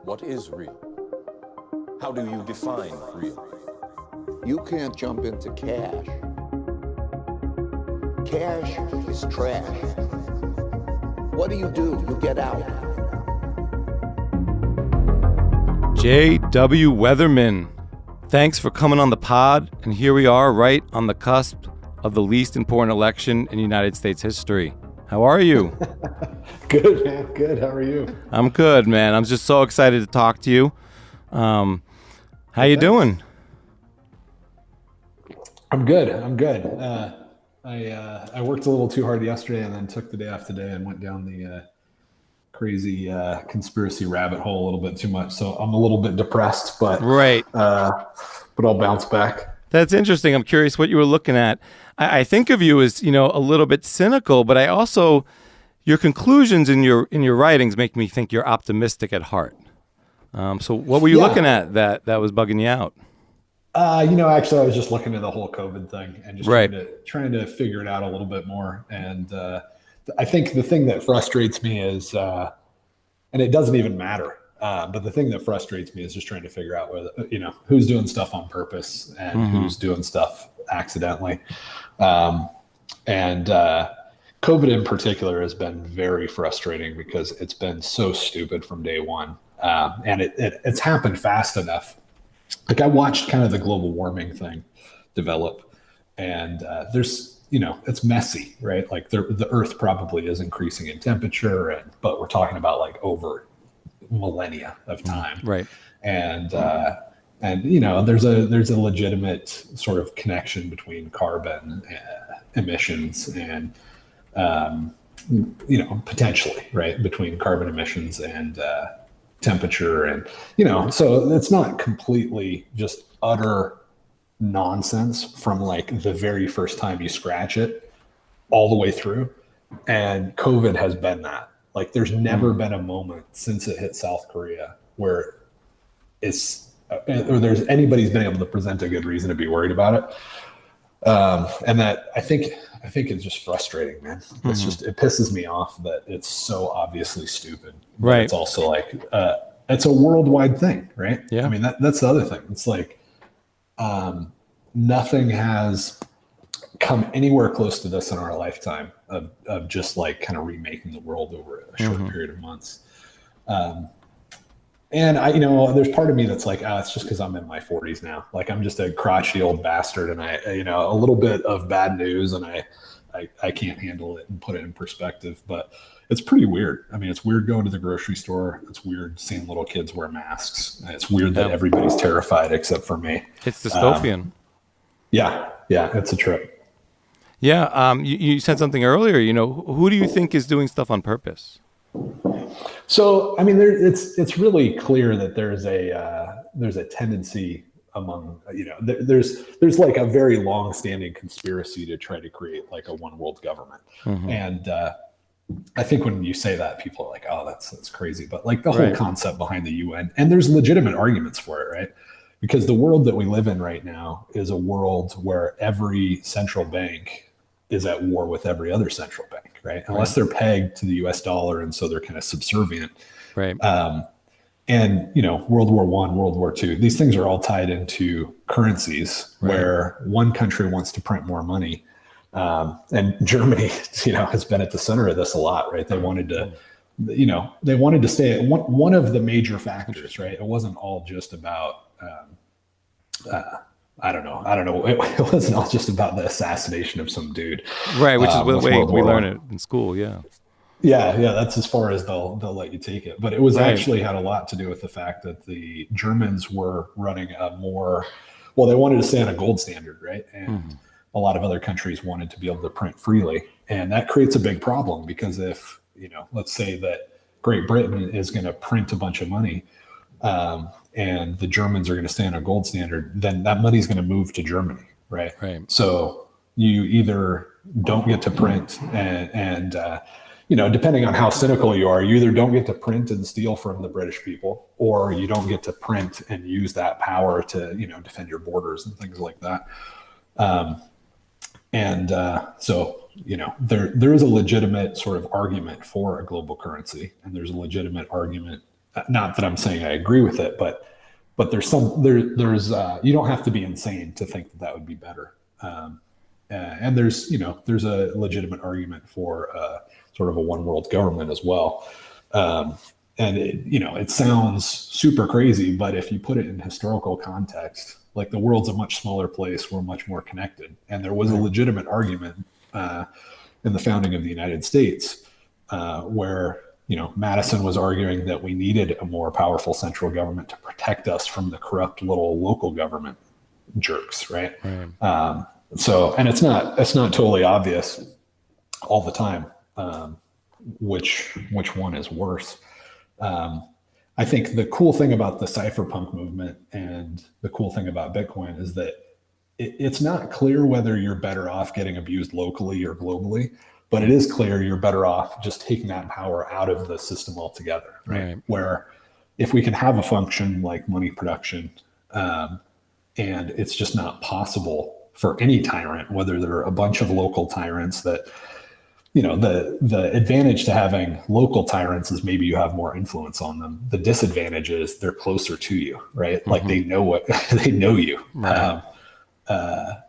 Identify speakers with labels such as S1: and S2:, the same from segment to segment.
S1: What is real? How do you define real?
S2: You can't jump into cash. Cash is trash. What do? You get out.
S3: J.W. Weatherman, thanks for coming on the pod, and here we are right on the cusp of the least important election in United States history. How are you?
S4: Good, man. Good. How are you?
S3: I'm good, man. I'm just so excited to talk to you. How you doing?
S4: I'm good. I worked a little too hard yesterday and then took the day off today and went down the crazy conspiracy rabbit hole a little bit too much. So I'm a little bit depressed, but
S3: Right.
S4: But I'll bounce back.
S3: That's interesting. I'm curious what you were looking at. I think of you as, a little bit cynical, but I also, your conclusions in your writings make me think you're optimistic at heart. So what were you looking at that was bugging you out?
S4: Actually, I was just looking at the whole COVID thing and just
S3: right.
S4: trying to figure it out a little bit more. And I think the thing that frustrates me is, and it doesn't even matter, but the thing that frustrates me is just trying to figure out whether, who's doing stuff on purpose and who's doing stuff accidentally. And COVID in particular has been very frustrating because it's been so stupid from day one. And it's happened fast enough. Like, I watched kind of the global warming thing develop, and there's, it's messy, right? Like the Earth probably is increasing in temperature, but we're talking about like over millennia of time,
S3: right?
S4: And there's a legitimate sort of connection between carbon emissions and potentially, right, between carbon emissions and temperature, and so it's not completely just utter nonsense from like the very first time you scratch it all the way through. And COVID has been that. Like, there's never been a moment since it hit South Korea where there's anybody's been able to present a good reason to be worried about it. And that I think it's just frustrating, man. It's just, it pisses me off that it's so obviously stupid.
S3: Right.
S4: It's also like, it's a worldwide thing, right?
S3: Yeah.
S4: I mean, that's the other thing. It's like, nothing has come anywhere close to this in our lifetime of just like kind of remaking the world over a short period of months. And I, there's part of me that's like, it's just because I'm in my 40s now. Like, I'm just a crotchety old bastard, and I, a little bit of bad news, and I can't handle it and put it in perspective. But it's pretty weird. I mean, it's weird going to the grocery store. It's weird seeing little kids wear masks. And it's weird that everybody's terrified except for me.
S3: It's dystopian.
S4: Yeah, it's a trip.
S3: Yeah, you said something earlier. Who do you think is doing stuff on purpose?
S4: So, I mean, it's really clear that there's a tendency among, there's like a very long-standing conspiracy to try to create like a one world government. And I think when you say that, people are like, oh, that's crazy. But like the whole concept behind the UN, and there's legitimate arguments for it, right? Because the world that we live in right now is a world where every central bank is at war with every other central bank, right? Unless they're pegged to the US dollar, and so they're kind of subservient.
S3: Right.
S4: And, World War I, World War II, these things are all tied into currencies where one country wants to print more money. And Germany, has been at the center of this a lot, right? They wanted to, they wanted to stay at one of the major factors, right? It wasn't all just about, I don't know. It wasn't all just about the assassination of some dude.
S3: Right, which is the way we learn it in school, yeah.
S4: Yeah, that's as far as they'll let you take it. But it was actually had a lot to do with the fact that the Germans were running they wanted to stay on a gold standard, right? And a lot of other countries wanted to be able to print freely. And that creates a big problem because if, let's say that Great Britain is going to print a bunch of money, and the Germans are going to stay on a gold standard, then that money is going to move to Germany, right? So you either don't get to print and depending on how cynical you are, you either don't get to print and steal from the British people, or you don't get to print and use that power to, defend your borders and things like that. So there is a legitimate sort of argument for a global currency, and there's a legitimate argument not that I'm saying I agree with it, but there's you don't have to be insane to think that that would be better. And there's a legitimate argument for sort of a one world government as well. And it sounds super crazy, but if you put it in historical context, like the world's a much smaller place, we're much more connected, and there was a legitimate argument in the founding of the United States where Madison was arguing that we needed a more powerful central government to protect us from the corrupt little local government jerks, right? So, and it's not totally obvious all the time which one is worse. I think the cool thing about the cypherpunk movement and the cool thing about Bitcoin is that it's not clear whether you're better off getting abused locally or globally, but it is clear you're better off just taking that power out of the system altogether, right? Where if we can have a function like money production, and it's just not possible for any tyrant, whether there are a bunch of local tyrants that, the advantage to having local tyrants is maybe you have more influence on them. The disadvantage is they're closer to you, right? Like they know they know you. Right.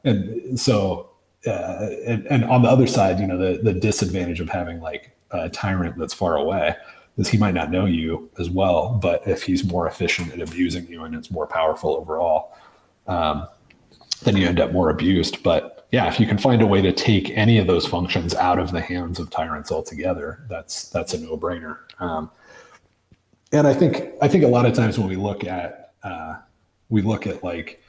S4: And so, and on the other side, the disadvantage of having like a tyrant that's far away is he might not know you as well, but if he's more efficient at abusing you and it's more powerful overall, then you end up more abused. But yeah, if you can find a way to take any of those functions out of the hands of tyrants altogether, that's a no-brainer. And I think a lot of times when we look at like,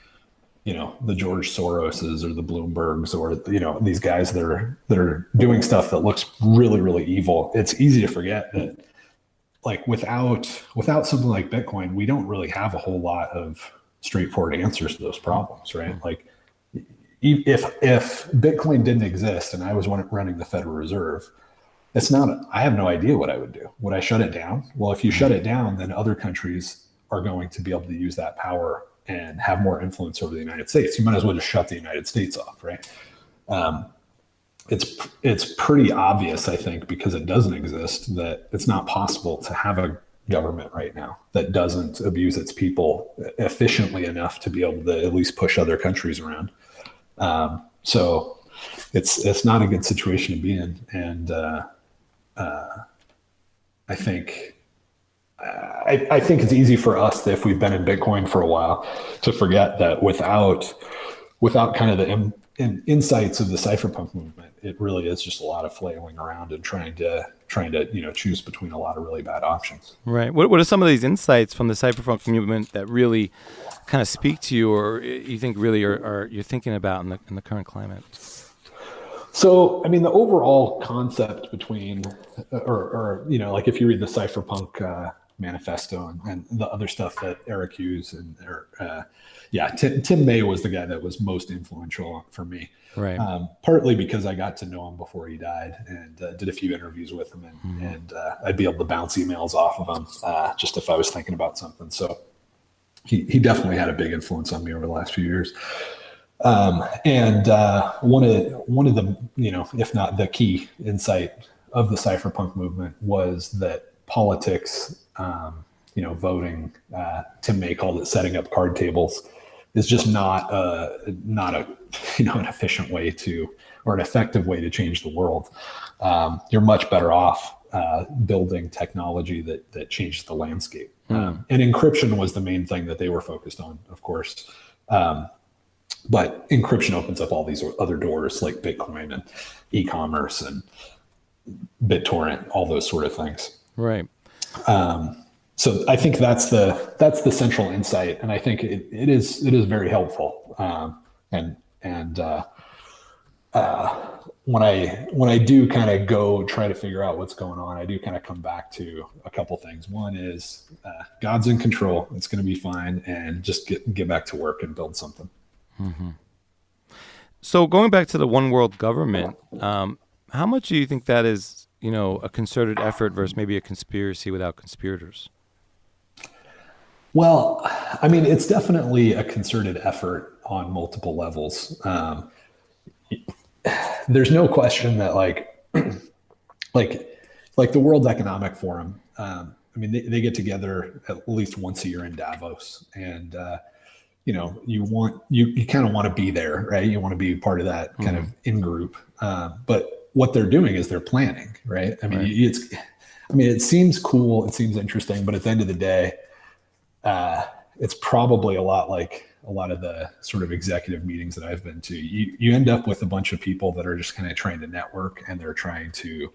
S4: the George Soroses or the Bloombergs or, these guys that are doing stuff that looks really, really evil, it's easy to forget that like without something like Bitcoin, we don't really have a whole lot of straightforward answers to those problems, right? Like if Bitcoin didn't exist and I was running the Federal Reserve, I have no idea what I would do. Would I shut it down? Well, if you shut it down, then other countries are going to be able to use that power and have more influence over the United States. You might as well just shut the United States off, right? It's pretty obvious, I think, because it doesn't exist, that it's not possible to have a government right now that doesn't abuse its people efficiently enough to be able to at least push other countries around. So it's not a good situation to be in. And I think it's easy for us that if we've been in Bitcoin for a while to forget that without kind of the insights of the cypherpunk movement, it really is just a lot of flailing around and trying to choose between a lot of really bad options.
S3: Right. What are some of these insights from the cypherpunk movement that really kind of speak to you, or you think really are you're thinking about in the current climate?
S4: So, I mean, the overall concept between, or like if you read the cypherpunk manifesto and the other stuff that Eric Hughes and Tim May was the guy that was most influential for me. Right. Partly because I got to know him before he died and did a few interviews with him, and I'd be able to bounce emails off of him just if I was thinking about something. So he definitely had a big influence on me over the last few years. And one of the, if not the key insight of the cypherpunk movement was that politics, voting, Tim May called it setting up card tables, is just not an efficient way to, or an effective way to change the world. You're much better off building technology that changes the landscape. And encryption was the main thing that they were focused on, of course. But encryption opens up all these other doors like Bitcoin and e-commerce and BitTorrent, all those sort of things. Right. So I think that's the central insight, and I think it is very helpful. And when I do kind of go try to figure out what's going on, I do kind of come back to a couple things. One is God's in control; it's going to be fine, and just get back to work and build something.
S3: Mm-hmm. So going back to the one world government, how much do you think that is, a concerted effort versus maybe a conspiracy without conspirators?
S4: Well, I mean, it's definitely a concerted effort on multiple levels. There's no question that like the World Economic Forum, I mean, they get together at least once a year in Davos, and you kind of want to be there, right? You want to be part of that kind of in group. But what they're doing is they're planning, right? I mean, it seems cool, it seems interesting, but at the end of the day, it's probably a lot like a lot of the sort of executive meetings that I've been to. You end up with a bunch of people that are just kind of trying to network, and they're trying to,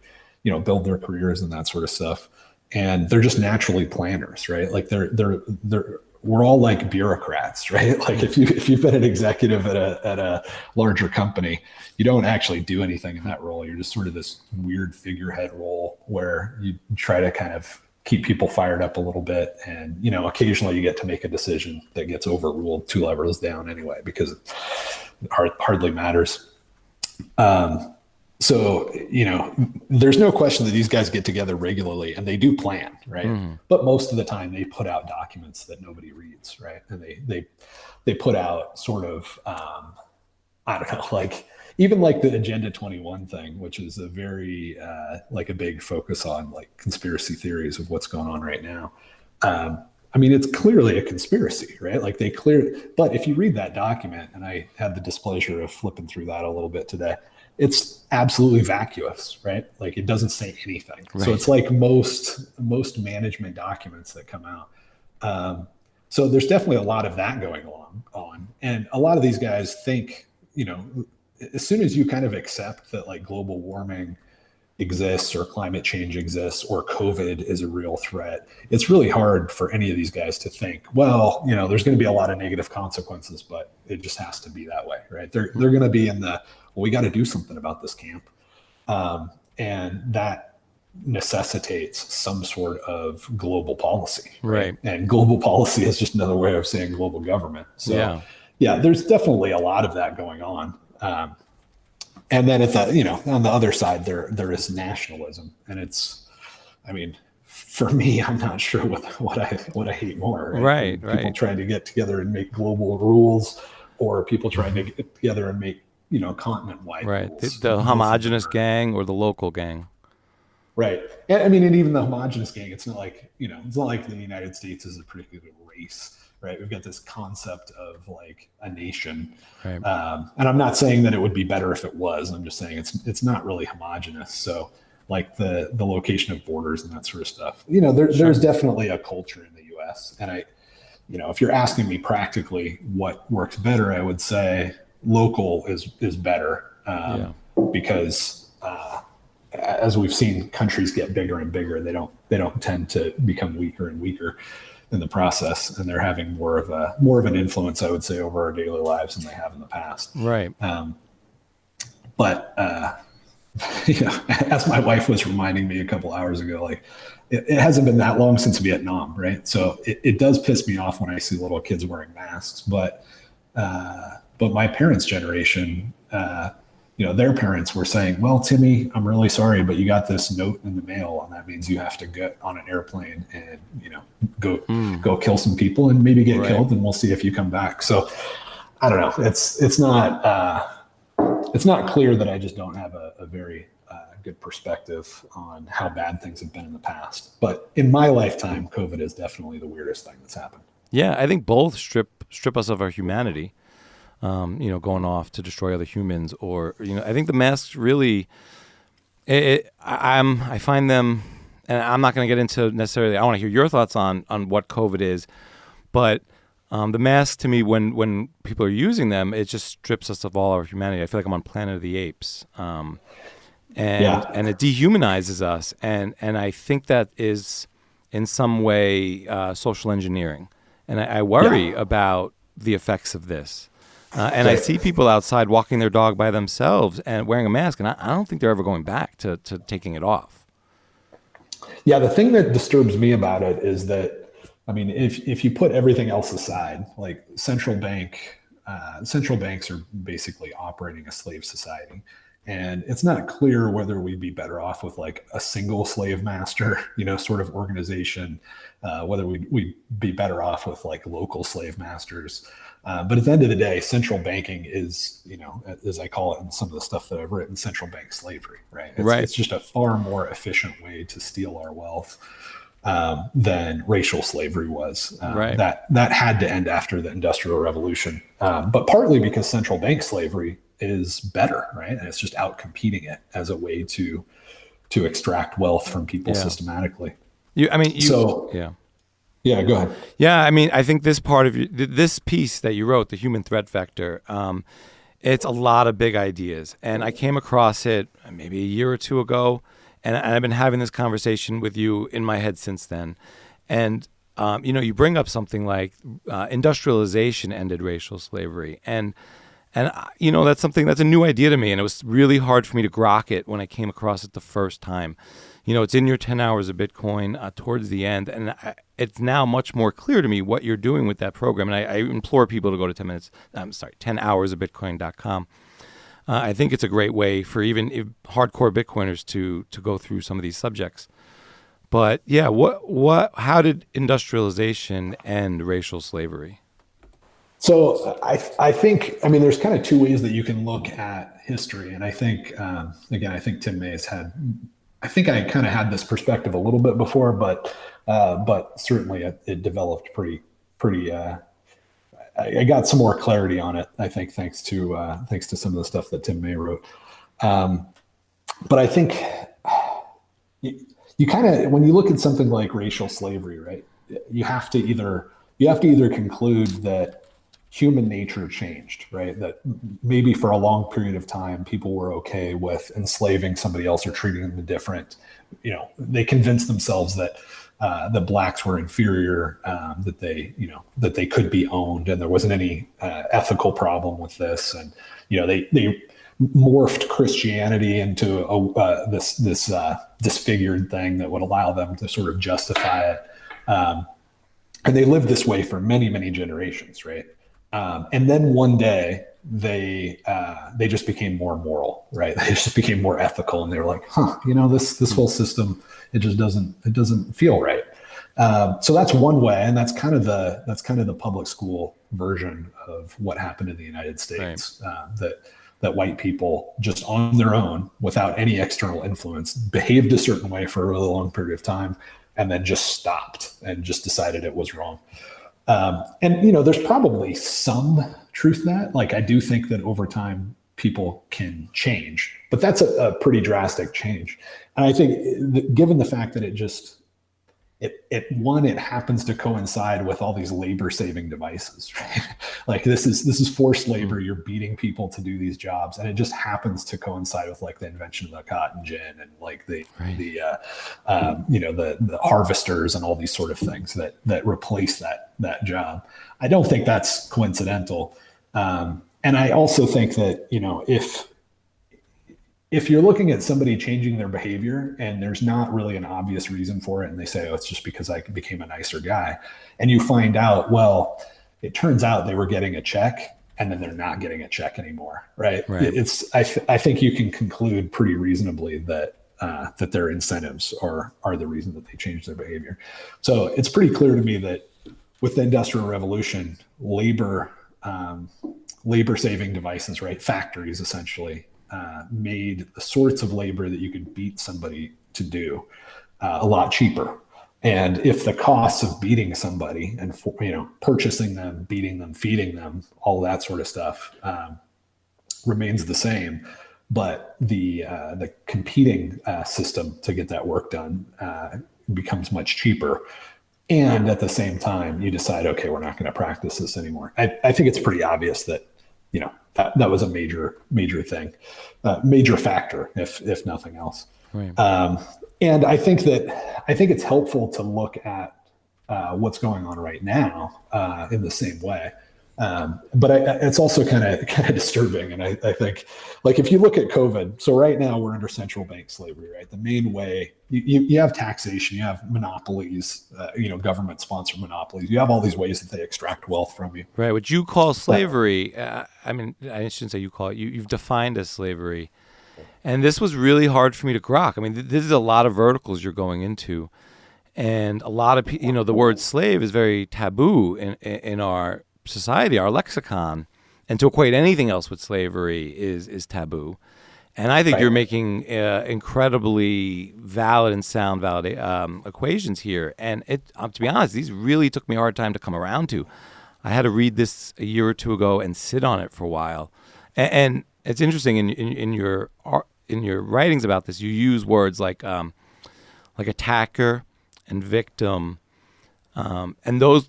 S4: build their careers and that sort of stuff. And they're just naturally planners, right? Like we're all like bureaucrats, right? Like if you've been an executive at a larger company, you don't actually do anything in that role. You're just sort of this weird figurehead role where you try to kind of keep people fired up a little bit. And, occasionally you get to make a decision that gets overruled 2 levels down anyway, because it hardly matters. So, there's no question that these guys get together regularly and they do plan, right? But most of the time they put out documents that nobody reads, right? And they put out sort of, I don't know, like even like the Agenda 21 thing, which is a very, like a big focus on like conspiracy theories of what's going on right now. I mean, it's clearly a conspiracy, right? Like but if you read that document, and I had the displeasure of flipping through that a little bit today, it's absolutely vacuous, right? Like it doesn't say anything. Right. So it's like most management documents that come out. So there's definitely a lot of that going on. And a lot of these guys think, as soon as you kind of accept that like global warming exists or climate change exists or COVID is a real threat, it's really hard for any of these guys to think, well, there's going to be a lot of negative consequences, but it just has to be that way, right? They're going to be in the, well, we got to do something about this camp. And that necessitates some sort of global policy. Right. And global policy is just another way of saying global government. So yeah, there's definitely a lot of that going on. And then on the other side, there is nationalism, and it's, I mean, for me, I'm not sure what I hate more. Right. People trying to get together and make global rules, or people trying to get together and make continent-wide rules.
S3: The homogenous gang or the local gang.
S4: Right. And I mean, and even the homogenous gang, it's not like the United States is a particular race. Right. We've got this concept of like a nation. Right. And I'm not saying that it would be better if it was. I'm just saying it's not really homogenous. So like the location of borders and that sort of stuff, there's definitely a culture in the US. And if you're asking me practically what works better, I would say local is better. Because as we've seen countries get bigger and bigger, they don't tend to become weaker and weaker in the process, and they're having more of an influence, I would say, over our daily lives than they have in the past. Right. But as my wife was reminding me a couple hours ago, like it hasn't been that long since Vietnam, right? So it does piss me off when I see little kids wearing masks, but my parents' generation, their parents were saying, well, Timmy, I'm really sorry, but you got this note in the mail, and that means you have to get on an airplane and, go kill some people and maybe get killed, and we'll see if you come back. So I don't know. It's not clear that I just don't have a very good perspective on how bad things have been in the past. But in my lifetime, COVID is definitely the weirdest thing that's happened.
S3: Yeah, I think both strip us of our humanity. Going off to destroy other humans, or I think the masks really, I find them, and I'm not going to get into necessarily. I want to hear your thoughts on what COVID is, but the masks to me, when people are using them, it just strips us of all our humanity. I feel like I'm on Planet of the Apes, and it dehumanizes us, and I think that is in some way social engineering, and I worry about the effects of this. And I see people outside walking their dog by themselves and wearing a mask, and I don't think they're ever going back to taking it off.
S4: Yeah, the thing that disturbs me about it is that, I mean, if you put everything else aside, like central banks are basically operating a slave society. And it's not clear whether we'd be better off with like a single slave master, sort of organization, whether we'd be better off with like local slave masters. But at the end of the day, central banking is, as I call it in some of the stuff that I've written, central bank slavery, right? It's just a far more efficient way to steal our wealth. than racial slavery was.
S3: Right.
S4: That had to end after the Industrial Revolution, but partly because central bank slavery is better, right? And it's just out competing it as a way to extract wealth from people systematically.
S3: Yeah.
S4: Yeah, go ahead.
S3: Yeah, I mean, I think this part of this piece that you wrote, the human threat vector, it's a lot of big ideas, and I came across it maybe a year or two ago, and I've been having this conversation with you in my head since then. And you bring up something like industrialization ended racial slavery, and that's a new idea to me, and it was really hard for me to grok it when I came across it the first time. It's in your 10 hours of Bitcoin towards the end, and it's now much more clear to me what you're doing with that program. And I implore people to go to 10hoursofbitcoin.com. I think it's a great way for even hardcore Bitcoiners to go through some of these subjects. But yeah, how did industrialization end racial slavery?
S4: So I think there's kind of two ways that you can look at history, and I think I think Tim May's had. I think I kind of had this perspective a little bit before, but certainly it developed pretty. I got some more clarity on it, I think, thanks to some of the stuff that Tim May wrote. But I think you kind of, when you look at something like racial slavery, right, you have to either conclude that human nature changed, right? That maybe for a long period of time, people were okay with enslaving somebody else or treating them different. They convinced themselves that the blacks were inferior, that they could be owned, and there wasn't any ethical problem with this. And they morphed Christianity into this disfigured thing that would allow them to sort of justify it. And they lived this way for many, many generations, right? And then one day they just became more moral, right? They just became more ethical, and they were like, this whole system, it doesn't feel right. So that's one way, and that's kind of the public school version of what happened in the United States. Right. That white people just on their own, without any external influence, behaved a certain way for a really long period of time, and then just stopped and just decided it was wrong. And there's probably some truth to that. Like, I do think that over time people can change, but that's a pretty drastic change. And I think given the fact that it happens to coincide with all these labor saving devices, right? Like this is forced labor. You're beating people to do these jobs, and it just happens to coincide with like the invention of the cotton gin and like the harvesters and all these sort of things that replace that job. I don't think that's coincidental. And I also think that, if you're looking at somebody changing their behavior and there's not really an obvious reason for it, and they say, oh, it's just because I became a nicer guy, and you find out, well, it turns out they were getting a check and then they're not getting a check anymore, right? I think you can conclude pretty reasonably that their incentives are the reason that they changed their behavior. So it's pretty clear to me that with the Industrial Revolution, labor saving devices, right, factories essentially, made the sorts of labor that you could beat somebody to do a lot cheaper. And if the costs of beating somebody and purchasing them, beating them, feeding them, all that sort of stuff remains the same, but the competing system to get that work done becomes much cheaper. And at the same time, you decide, okay, we're not going to practice this anymore. I think it's pretty obvious that that was a major thing, major factor, if nothing else.
S3: Right.
S4: And I think it's helpful to look at what's going on right now in the same way. But it's also kind of disturbing. And I think, like, if you look at COVID, so right now we're under central bank slavery, right? The main way you have taxation, you have monopolies, government sponsored monopolies. You have all these ways that they extract wealth from you.
S3: Right. What you call slavery, I shouldn't say you call it, you've defined as slavery. And this was really hard for me to grok. I mean, this is a lot of verticals you're going into. And a lot of people, the word slave is very taboo in our society, our lexicon, and to equate anything else with slavery is taboo. And I think
S4: Right.
S3: you're making incredibly valid and sound equations here. And to be honest, these really took me a hard time to come around to. I had to read this a year or two ago and sit on it for a while. And it's interesting in your writings about this, you use words like attacker and victim, and those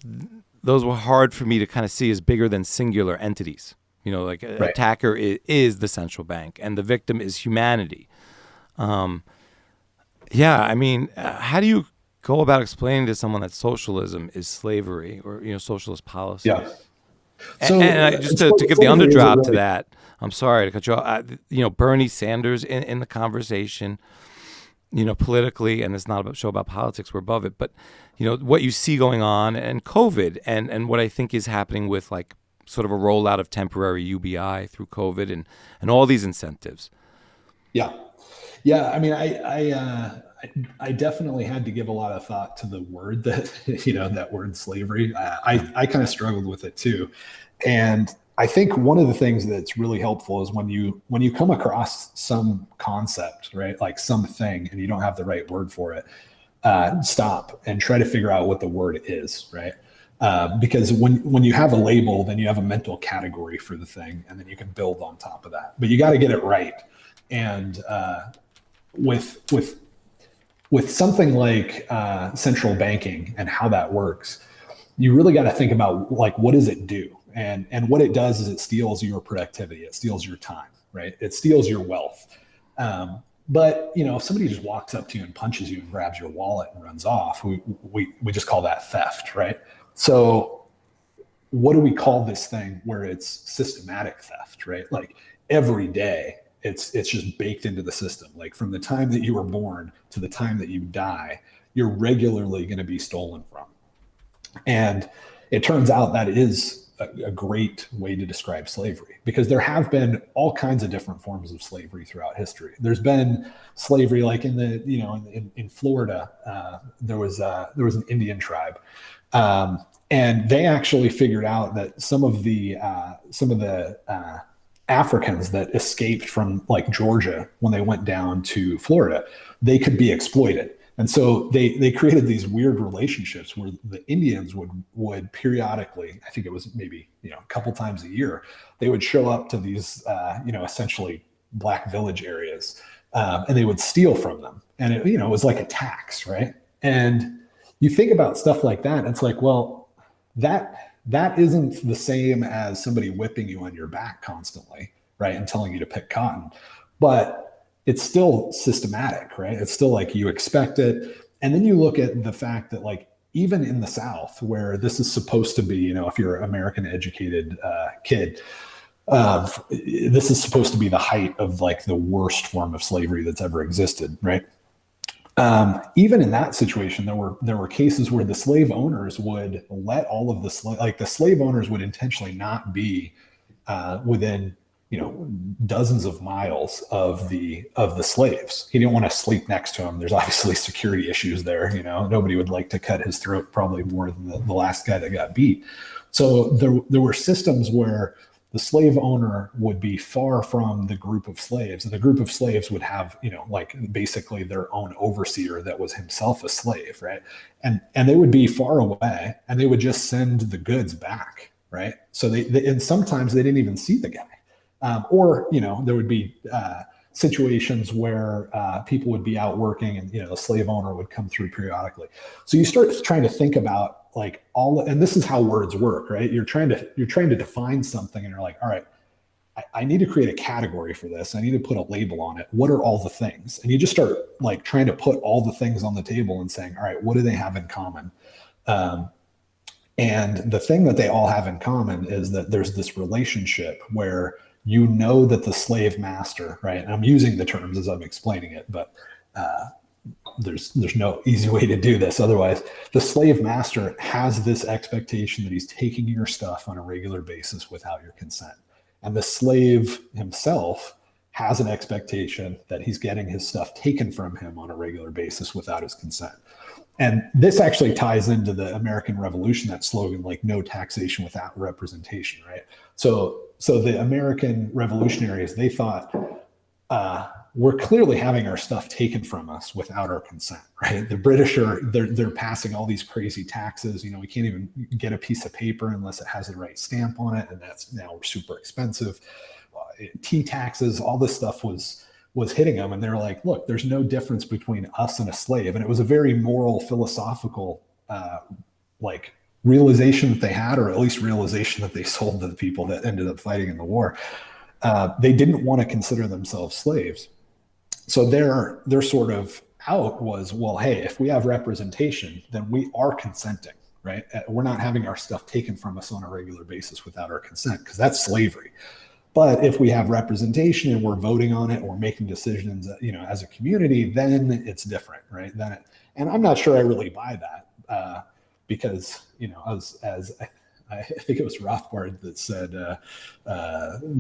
S3: were hard for me to kind of see as bigger than singular entities. You know, like
S4: Right.
S3: attacker is the central bank, and the victim is humanity. Yeah, I mean, how do you go about explaining to someone that socialism is slavery, or socialist policies?
S4: Yeah.
S3: And just to give the underdrop to that, I'm sorry to cut you off. Bernie Sanders in the conversation, politically, and it's not a show about politics, we're above it, but what you see going on, and COVID, and what I think is happening with like sort of a rollout of temporary UBI through COVID and all these incentives.
S4: Yeah. I mean, I definitely had to give a lot of thought to the word that that word slavery. I kind of struggled with it too, and I think one of the things that's really helpful is when you come across some concept, right, like something, and you don't have the right word for it, stop and try to figure out what the word is, right? Because when you have a label, then you have a mental category for the thing, and then you can build on top of that. But you got to get it right. And with something like central banking and how that works, you really got to think about like, what does it do? And what it does is it steals your productivity. It steals your time, right? It steals your wealth. But if somebody just walks up to you and punches you and grabs your wallet and runs off, we just call that theft, right? So what do we call this thing where it's systematic theft, right? Like every day it's just baked into the system. Like from the time that you were born to the time that you die, you're regularly going to be stolen from. And it turns out that is a great way to describe slavery, because there have been all kinds of different forms of slavery throughout history. There's been slavery, like in Florida, there was an Indian tribe, and they actually figured out that some of the Africans that escaped from like Georgia when they went down to Florida, they could be exploited. And so they created these weird relationships where the Indians would periodically, I think it was maybe a couple times a year, they would show up to these essentially black village areas, and they would steal from them. And it was like a tax, right? And you think about stuff like that, and it's like, well, that isn't the same as somebody whipping you on your back constantly, right, and telling you to pick cotton, but it's still systematic, right? It's still like you expect it. And then you look at the fact that like, even in the South, where this is supposed to be, if you're an American educated kid, this is supposed to be the height of like the worst form of slavery that's ever existed, right? Even in that situation, there were cases where the slave owners would let all of the slave owners would intentionally not be within dozens of miles of the slaves. He didn't want to sleep next to him. There's obviously security issues there. Nobody would like to cut his throat, probably more than the last guy that got beat. So there were systems where the slave owner would be far from the group of slaves, and the group of slaves would have, like basically their own overseer that was himself a slave, right? And they would be far away, and they would just send the goods back, right? So and sometimes they didn't even see the guy. Or there would be situations where people would be out working, and the slave owner would come through periodically. So you start trying to think about like and this is how words work, right? You're trying to define something, and you're like, all right, I need to create a category for this. I need to put a label on it. What are all the things? And you just start like trying to put all the things on the table and saying, all right, what do they have in common? And the thing that they all have in common is that there's this relationship where that the slave master, right? And I'm using the terms as I'm explaining it, but there's no easy way to do this. Otherwise, the slave master has this expectation that he's taking your stuff on a regular basis without your consent. And the slave himself has an expectation that he's getting his stuff taken from him on a regular basis without his consent. And this actually ties into the American Revolution, that slogan, like no taxation without representation, right? So the American revolutionaries, they thought we're clearly having our stuff taken from us without our consent, right? The British they're passing all these crazy taxes. We can't even get a piece of paper unless it has the right stamp on it, and that's now super expensive. Tea taxes, all this stuff was hitting them, and they're like, look, there's no difference between us and a slave. And it was a very moral, philosophical realization that they had, or at least realization that they sold to the people that ended up fighting in the war. They didn't want to consider themselves slaves. So their sort of out was, well, hey, if we have representation, then we are consenting, right? We're not having our stuff taken from us on a regular basis without our consent, because that's slavery. But if we have representation and we're voting on it, or making decisions, as a community, then it's different, right? And I'm not sure I really buy that, because, I think it was Rothbard that said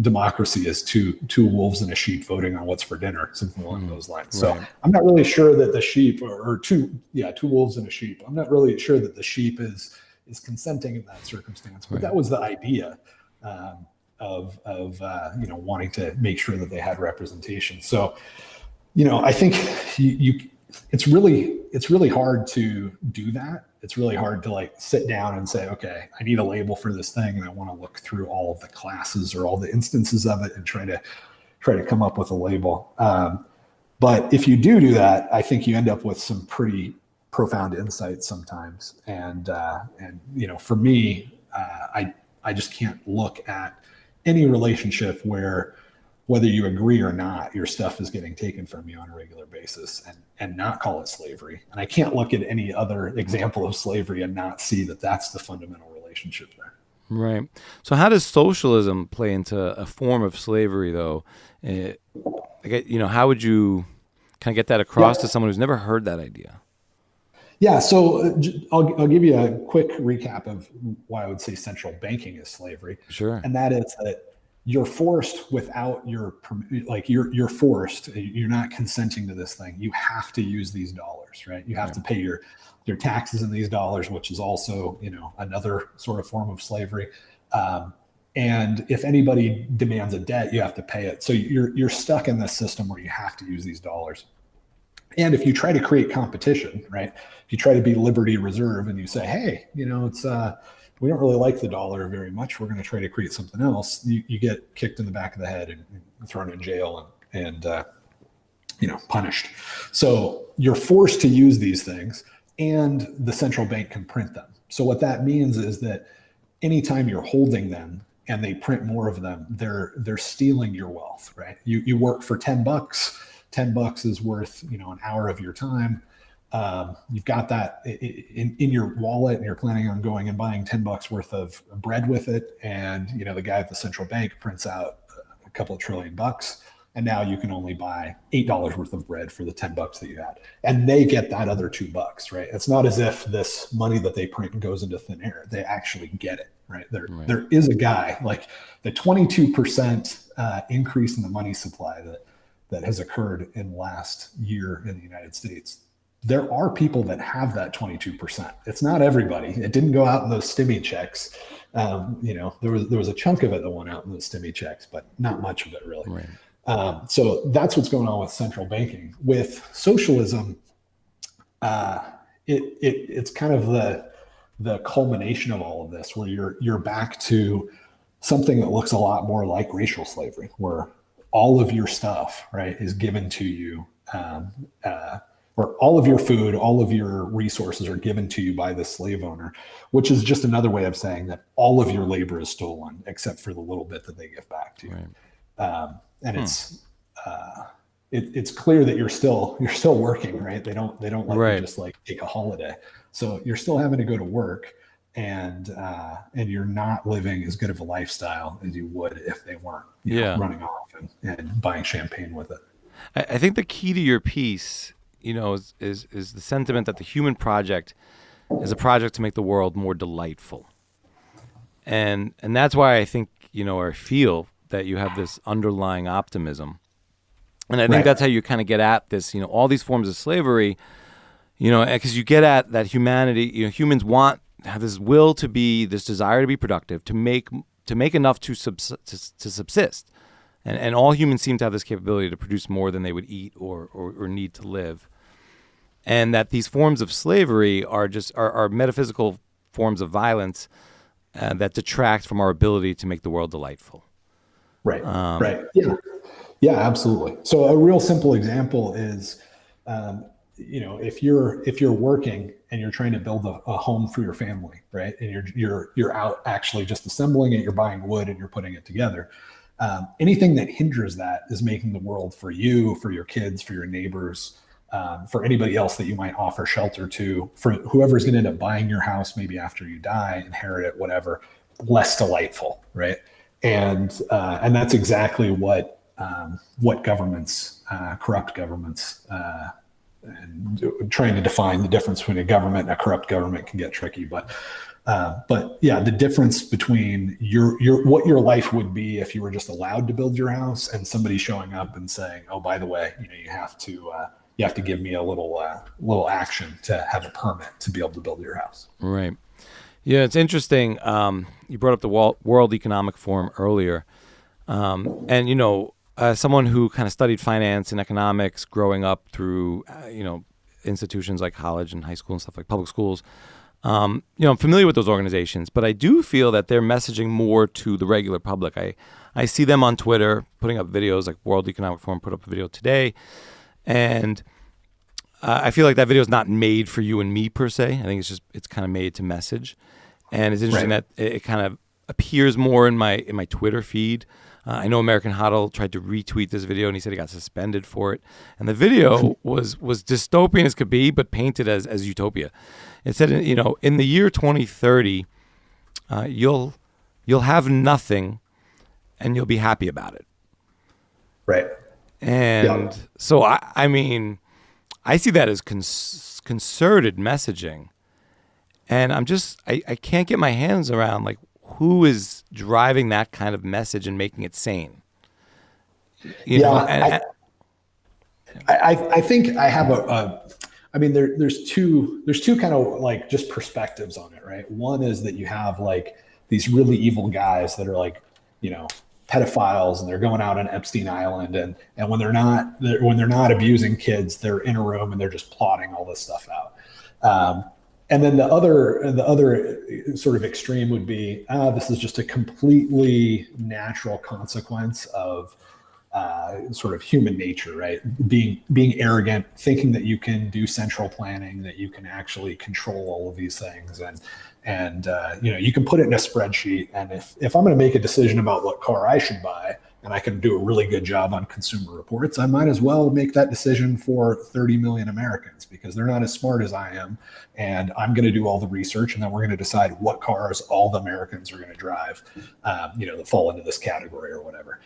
S4: democracy is two wolves and a sheep voting on what's for dinner, something along those lines.
S3: Right.
S4: So I'm not really sure that the sheep, or two wolves and a sheep, I'm not really sure that the sheep is consenting in that circumstance. But that was the idea of wanting to make sure that they had representation. So, I think it's really hard to do that. It's really hard to sit down and say, okay, I need a label for this thing, and I want to look through all of the classes or all the instances of it and try to come up with a label. But if you do that, I think you end up with some pretty profound insights sometimes. And for me, I just can't look at any relationship where, whether you agree or not, your stuff is getting taken from you on a regular basis, and not call it slavery. And I can't look at any other example of slavery and not see that that's the fundamental relationship there.
S3: Right. So how does socialism play into a form of slavery, though? How would you kind of get that across to someone who's never heard that idea?
S4: Yeah, so I'll give you a quick recap of why I would say central banking is slavery.
S3: Sure.
S4: And that is that you're forced without you're forced, you're not consenting to this thing. You have to use these dollars, right? You have to pay your taxes in these dollars, which is also, another sort of form of slavery. And if anybody demands a debt, you have to pay it. So you're stuck in this system where you have to use these dollars. And if you try to create competition, right? If you try to be Liberty Reserve and you say, hey, it's we don't really like the dollar very much, we're going to try to create something else, you get kicked in the back of the head and thrown in jail and punished. So you're forced to use these things, and the central bank can print them. So what that means is that anytime you're holding them and they print more of them, they're stealing your wealth, right? You work for $10. $10 is worth, an hour of your time. You've got that in your wallet, and you're planning on going and buying $10 worth of bread with it. And, the guy at the central bank prints out a couple of $1 trillion, and now you can only buy $8 worth of bread for the $10 that you had. And they get that other $2, right? It's not as if this money that they print goes into thin air. They actually get it, right? There is a guy, like the 22% increase in the money supply that has occurred in the last year in the United States. There are people that have that 22%. It's not everybody. It didn't go out in those stimmy checks. There was a chunk of it that went out in those stimmy checks, but not much of it really. Right. So that's what's going on with central banking. With socialism, it's kind of the culmination of all of this, where you're back to something that looks a lot more like racial slavery, where all of your stuff, right, is given to you. Or all of your food, all of your resources are given to you by the slave owner, which is just another way of saying that all of your labor is stolen, except for the little bit that they give back to you. Right. And it's clear that you're still working, right? They don't let you just take a holiday. So you're still having to go to work, and you're not living as good of a lifestyle as you would if they weren't running off and buying champagne with it.
S3: I think the key to your piece, is the sentiment that the human project is a project to make the world more delightful. And that's why I think, or feel that you have this underlying optimism. And I think that's how you kind of get at this, all these forms of slavery, because you get at that humanity, humans have this will to be, this desire to be productive, to make enough to subsist. And all humans seem to have this capability to produce more than they would eat or need to live. And that these forms of slavery are metaphysical forms of violence that detract from our ability to make the world delightful.
S4: Right. Right. Yeah. Yeah, absolutely. So a real simple example is, if you're working and you're trying to build a home for your family, right? And you're out actually just assembling it, you're buying wood and you're putting it together. Anything that hinders that is making the world for you, for your kids, for your neighbors, for anybody else that you might offer shelter to, for whoever's going to end up buying your house, maybe after you die, inherit it, whatever, less delightful, right? And that's exactly what governments, corrupt governments, and trying to define the difference between a government and a corrupt government can get tricky. But yeah, the difference between what your life would be if you were just allowed to build your house, and somebody showing up and saying, "Oh, by the way, you have to give me a little action to have a permit to be able to build your house."
S3: Right. Yeah, it's interesting. You brought up the World Economic Forum earlier, and someone who kind of studied finance and economics growing up through, institutions like college and high school and stuff like public schools, I'm familiar with those organizations, but I do feel that they're messaging more to the regular public. I see them on Twitter putting up videos, like World Economic Forum put up a video today, and I feel like that video is not made for you and me per se. I think it's kind of made to message, and it's interesting that it kind of appears more in my Twitter feed. I know American Huddle tried to retweet this video, and he said he got suspended for it. And the video was dystopian as could be, but painted as utopia. It said, in the year 2030, you'll have nothing, and you'll be happy about it.
S4: Right.
S3: And so I see that as concerted messaging, and I can't get my hands around like who is driving that kind of message and making it sane.
S4: I think I have there's two kind of like just perspectives on it, right? One is that you have like these really evil guys that are like, pedophiles, and they're going out on Epstein Island, and when they're not abusing kids, they're in a room and they're just plotting all this stuff out. And then the other sort of extreme would be, this is just a completely natural consequence of sort of human nature, right? Being arrogant, thinking that you can do central planning, that you can actually control all of these things, and you can put it in a spreadsheet. And if I'm going to make a decision about what car I should buy, and I can do a really good job on Consumer Reports, I might as well make that decision for 30 million Americans, because they're not as smart as I am. And I'm going to do all the research, and then we're going to decide what cars all the Americans are going to drive, that fall into this category or whatever.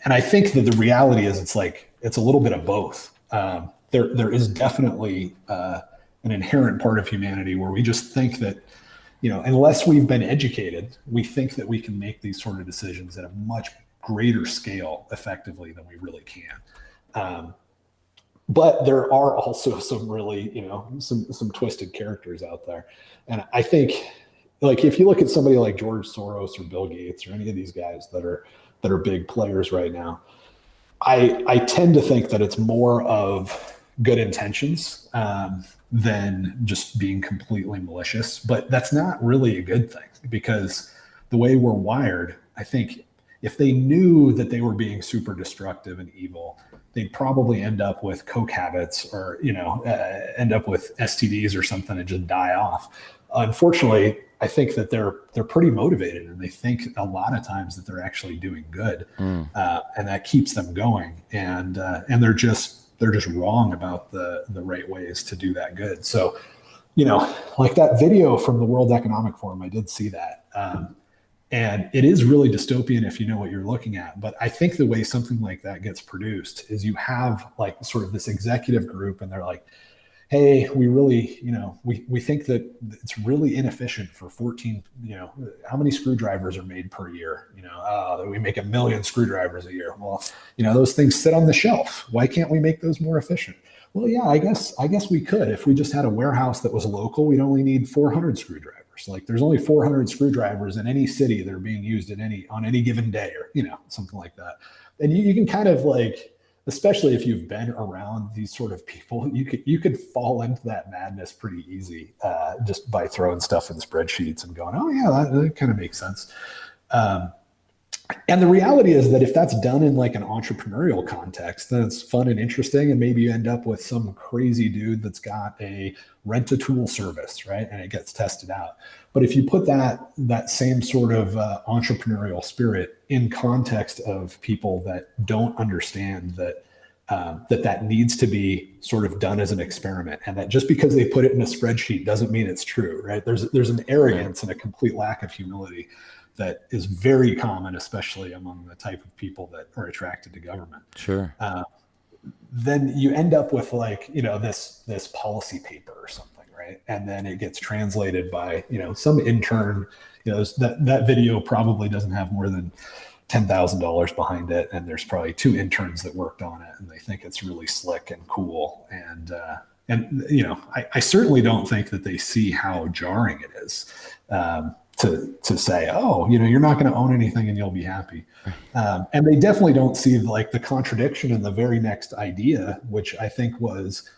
S4: And I think that the reality is it's a little bit of both. There is definitely an inherent part of humanity where we just think that, unless we've been educated, we think that we can make these sort of decisions at a much greater scale effectively than we really can. But there are also some really, some twisted characters out there. And I think, like, if you look at somebody like George Soros or Bill Gates or any of these guys that are big players right now, I tend to think that it's more of good intentions than just being completely malicious. But that's not really a good thing, because the way we're wired, I think, if they knew that they were being super destructive and evil, they'd probably end up with coke habits, or end up with STDs or something and just die off. Unfortunately, I think that they're pretty motivated, and they think a lot of times that they're actually doing good, and that keeps them going. And they're just wrong about the right ways to do that good. So, like that video from the World Economic Forum, I did see that. And it is really dystopian if you know what you're looking at. But I think the way something like that gets produced is you have like sort of this executive group, and they're like, hey, we really, we think that it's really inefficient for 14, how many screwdrivers are made per year? We make 1 million screwdrivers a year. Well, those things sit on the shelf. Why can't we make those more efficient? Well, yeah, I guess we could. If we just had a warehouse that was local, we'd only need 400 screwdrivers. screwdrivers. Like there's only 400 screwdrivers in any city that are being used on any given day, or, something like that. And you can kind of like, especially if you've been around these sort of people, you could fall into that madness pretty easy, just by throwing stuff in spreadsheets and going, oh yeah, that kind of makes sense. And the reality is that if that's done in like an entrepreneurial context, then it's fun and interesting. And maybe you end up with some crazy dude that's got a rent-a-tool service, right? And it gets tested out. But if you put that same sort of entrepreneurial spirit in context of people that don't understand that needs to be sort of done as an experiment, and that just because they put it in a spreadsheet doesn't mean it's true, right? There's an arrogance and a complete lack of humility that is very common, especially among the type of people that are attracted to government.
S3: Sure.
S4: Then you end up with like, this policy paper or something, right? And then it gets translated by, some intern. That video probably doesn't have more than $10,000 behind it, and there's probably 2 interns that worked on it, and they think it's really slick and cool. And I certainly don't think that they see how jarring it is. To say, oh, you're not going to own anything and you'll be happy. And they definitely don't see like the contradiction in the very next idea, which I think was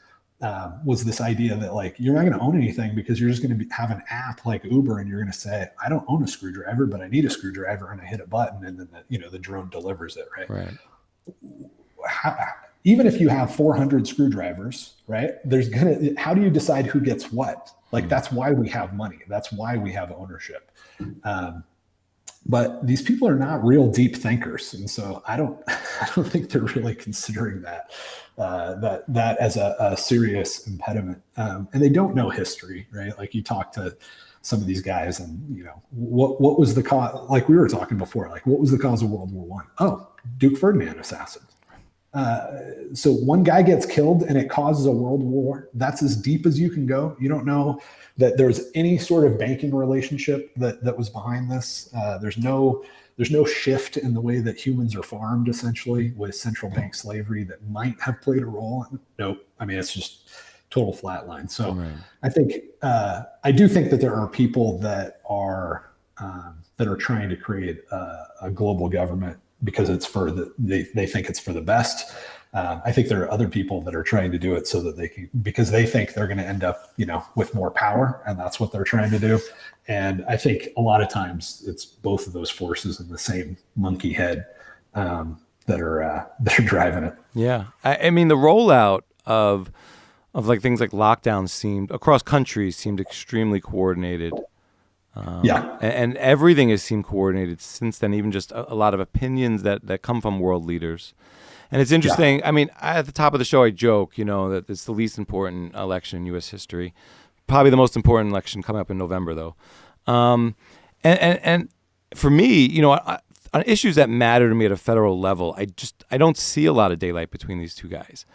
S4: this idea that like, you're not going to own anything because you're just going to have an app like Uber, and you're going to say, I don't own a screwdriver, but I need a screwdriver, and I hit a button, and then the drone delivers it. Right. Even if you have 400 screwdrivers, right, how do you decide who gets what? Like, that's why we have money. That's why we have ownership. But these people are not real deep thinkers. And so I don't think they're really considering that as a serious impediment. And they don't know history, right? Like you talk to some of these guys and, what was the cause? Like we were talking before, like what was the cause of World War I? Oh, Duke Ferdinand assassin. So one guy gets killed and it causes a world war. That's as deep as you can go. You don't know that there's any sort of banking relationship that was behind this. There's no shift in the way that humans are farmed, essentially, with central bank slavery that might have played a role. Nope. I mean, it's just total flatline. So right. I do think that there are people that are trying to create a global government because it's they think it's for the best. I think there are other people that are trying to do it so that because they think they're going to end up, with more power, and that's what they're trying to do. And I think a lot of times it's both of those forces in the same monkey head that are driving it.
S3: Yeah, I mean the rollout of like things like lockdowns across countries seemed extremely coordinated. And everything has seemed coordinated since then, even just a lot of opinions that come from world leaders. And it's interesting. Yeah. I mean, at the top of the show, I joke, that it's the least important election in U.S. history. Probably the most important election coming up in November, though. And for me, on issues that matter to me at a federal level, I don't see a lot of daylight between these two guys.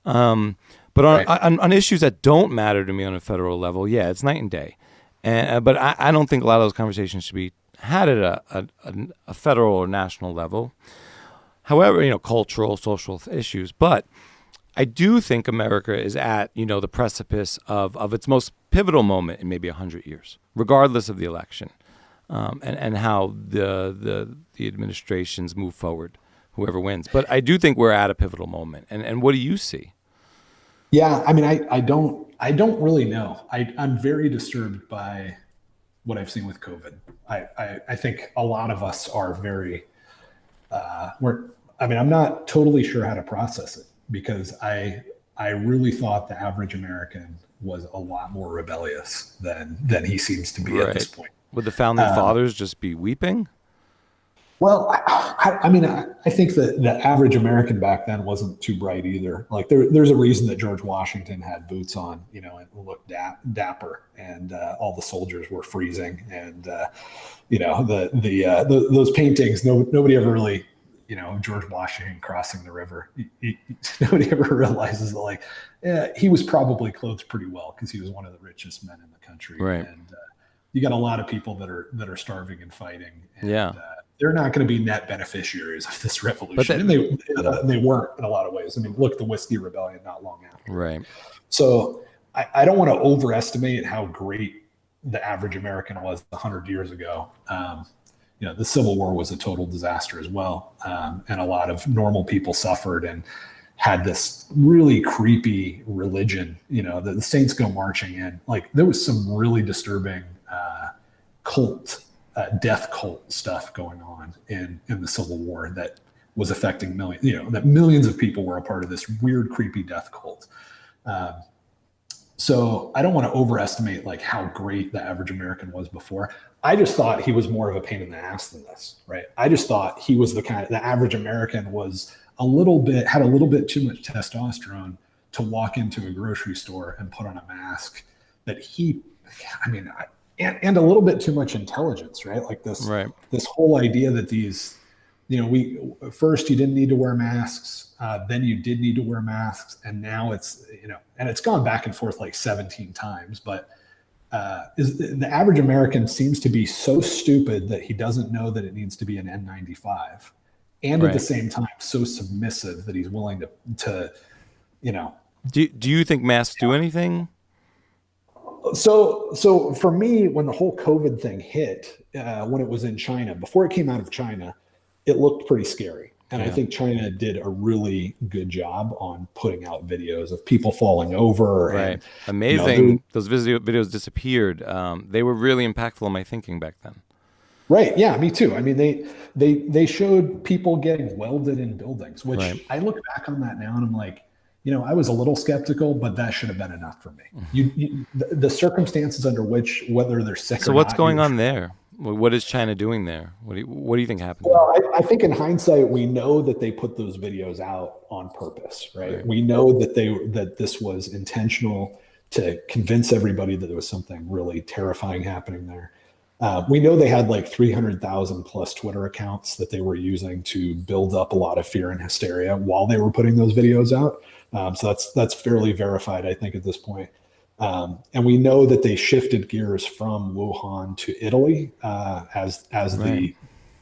S3: But on issues that don't matter to me on a federal level, yeah, it's night and day. But I don't think a lot of those conversations should be had at a federal or national level. However, cultural, social issues. But I do think America is at, the precipice of its most pivotal moment in maybe 100 years, regardless of the election, and how the administrations move forward, whoever wins. But I do think we're at a pivotal moment. And what do you see?
S4: Yeah, I mean, I don't really know. I'm very disturbed by what I've seen with COVID. I think a lot of us are very, I'm not totally sure how to process it, because I really thought the average American was a lot more rebellious than he seems to be at this point.
S3: Would the founding fathers just be weeping?
S4: Well, I think that the average American back then wasn't too bright either. Like there's a reason that George Washington had boots on, and looked dapper, and all the soldiers were freezing, and those paintings. Nobody ever really, George Washington crossing the river. Nobody ever realizes that he was probably clothed pretty well because he was one of the richest men in the country.
S3: Right.
S4: And you got a lot of people that are starving and fighting. And,
S3: yeah.
S4: They're not going to be net beneficiaries of this revolution. And they weren't in a lot of ways. I mean, look, the Whiskey Rebellion not long after.
S3: Right.
S4: So I don't want to overestimate how great the average American was 100 years ago. The Civil War was a total disaster as well. And a lot of normal people suffered and had this really creepy religion, the saints go marching in. Like, there was some really disturbing death cult stuff going on in the Civil War that was affecting millions, that millions of people were a part of this weird, creepy death cult. So I don't want to overestimate like how great the average American was before. I just thought he was more of a pain in the ass than this, right? I just thought he was the average American had a little bit too much testosterone to walk into a grocery store and put on a mask and a little bit too much intelligence, right? Like this whole idea that these, first you didn't need to wear masks, then you did need to wear masks, and now it's, and it's gone back and forth like 17 times, but the average American seems to be so stupid that he doesn't know that it needs to be an N95, and at the same time so submissive that he's willing to
S3: Do you think masks do anything?
S4: So for me, when the whole COVID thing hit, when it was in China, before it came out of China, it looked pretty scary. And I think China did a really good job on putting out videos of people falling over.
S3: Right.
S4: And,
S3: amazing. Those videos disappeared. They were really impactful in my thinking back then.
S4: Right. Yeah, me too. I mean, they showed people getting welded in buildings, which I look back on that now and I'm like, I was a little skeptical, but that should have been enough for me. The circumstances under which, whether they're sick or not.
S3: So what's going on there? What is China doing there? What do you think happened?
S4: Well, I think in hindsight, we know that they put those videos out on purpose, right? We know that this was intentional to convince everybody that there was something really terrifying happening there. We know they had like 300,000 plus Twitter accounts that they were using to build up a lot of fear and hysteria while they were putting those videos out. So that's fairly verified, I think, at this point. And we know that they shifted gears from Wuhan to Italy as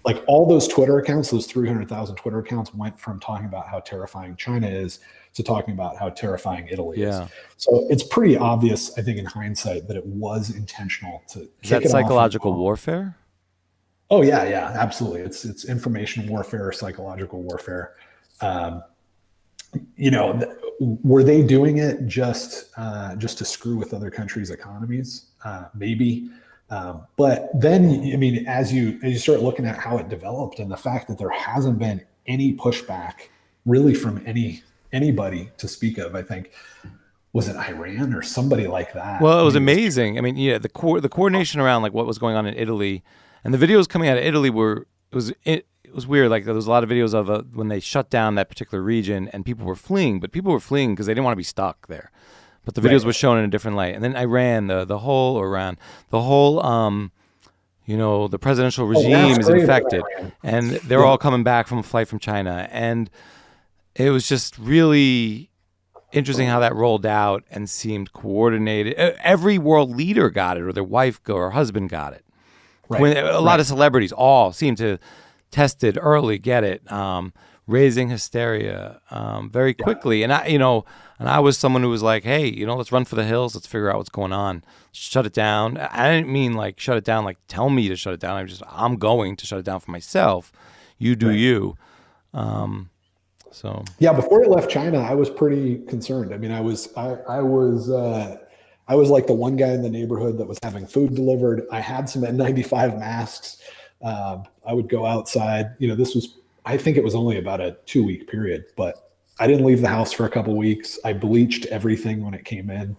S4: like all those Twitter accounts, those 300,000 Twitter accounts went from talking about how terrifying China is to talking about how terrifying Italy is. So it's pretty obvious, I think, in hindsight, that it was intentional to
S3: kick it off. Is that psychological warfare?
S4: Oh yeah, absolutely. It's information warfare, psychological warfare. Were they doing it just to screw with other countries' economies? Maybe. But then, I mean, as you start looking at how it developed and the fact that there hasn't been any pushback really from anybody to speak of, I think, was it Iran or somebody like that?
S3: Well, it was amazing. I mean, the coordination around like what was going on in Italy, and the videos coming out of Italy it was weird. Like there was a lot of videos of when they shut down that particular region and people were fleeing, but people were fleeing because they didn't want to be stuck there. But the videos were shown in a different light. And then Iran, the whole the presidential regime is infected, and they're all coming back from a flight from China. And it was just really interesting how that rolled out and seemed coordinated. Every world leader got it, or their wife or husband got it. When a lot of celebrities all seem to test it early, get it, raising hysteria very quickly. And I was someone who was like, hey, let's run for the hills. Let's figure out what's going on. Shut it down. I didn't mean like shut it down, like tell me to shut it down. I'm going to shut it down for myself. You do you. So
S4: yeah, before it left China, I was pretty concerned. I mean, I was like the one guy in the neighborhood that was having food delivered. I had some N95 masks. I would go outside. I think it was only about a 2-week period, but I didn't leave the house for a couple of weeks. I bleached everything when it came in.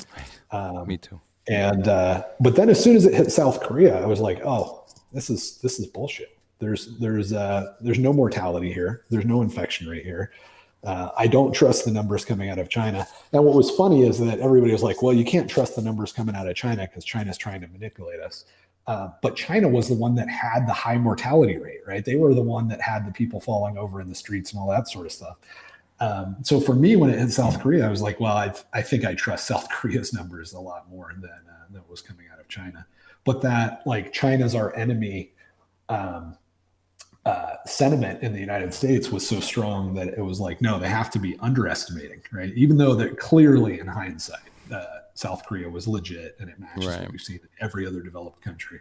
S3: Me too.
S4: And but then as soon as it hit South Korea, I was like, oh, this is bullshit. There's no mortality here. There's no infection rate here. I don't trust the numbers coming out of China. And what was funny is that everybody was like, well, you can't trust the numbers coming out of China because China's trying to manipulate us. But China was the one that had the high mortality rate, right? They were the one that had the people falling over in the streets and all that sort of stuff. So for me, when it hit South Korea, I was like, well, I think I trust South Korea's numbers a lot more than what was coming out of China. But that like China's our enemy sentiment in the United States was so strong that it was like, no, they have to be underestimating, right? Even though that clearly in hindsight, South Korea was legit and it matches
S3: Right.
S4: what we've seen in every other developed country.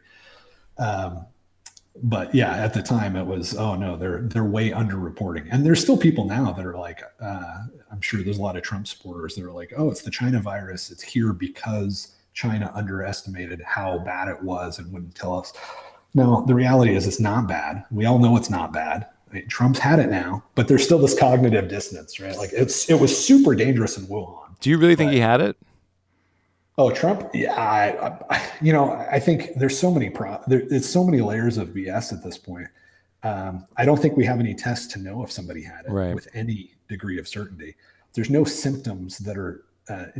S4: But yeah, at the time it was, oh no, they're way underreporting. And there's still people now that are like, I'm sure there's a lot of Trump supporters that are like, oh, it's the China virus. It's here because China underestimated how bad it was and wouldn't tell us. No, the reality is it's not bad. We all know it's not bad. I mean, Trump's had it now, but there's still this cognitive dissonance, right? Like it was super dangerous in Wuhan.
S3: Do you really think he had it?
S4: Oh, Trump? Yeah, I think there's so many it's so many layers of BS at this point. I don't think we have any tests to know if somebody had it with any degree of certainty. There's no symptoms that are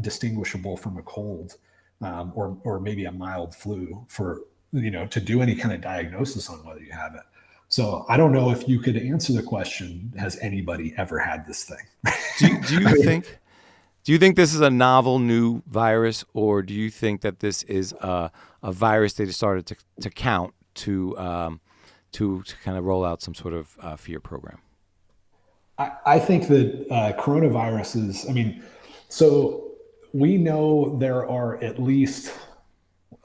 S4: distinguishable from a cold or maybe a mild flu for to do any kind of diagnosis on whether you have it. So I don't know if you could answer the question: has anybody ever had this thing?
S3: Do you think this is a novel new virus, or do you think that this is a virus they just started to count to kind of roll out some sort of fear program?
S4: I think that coronaviruses, so we know there are at least,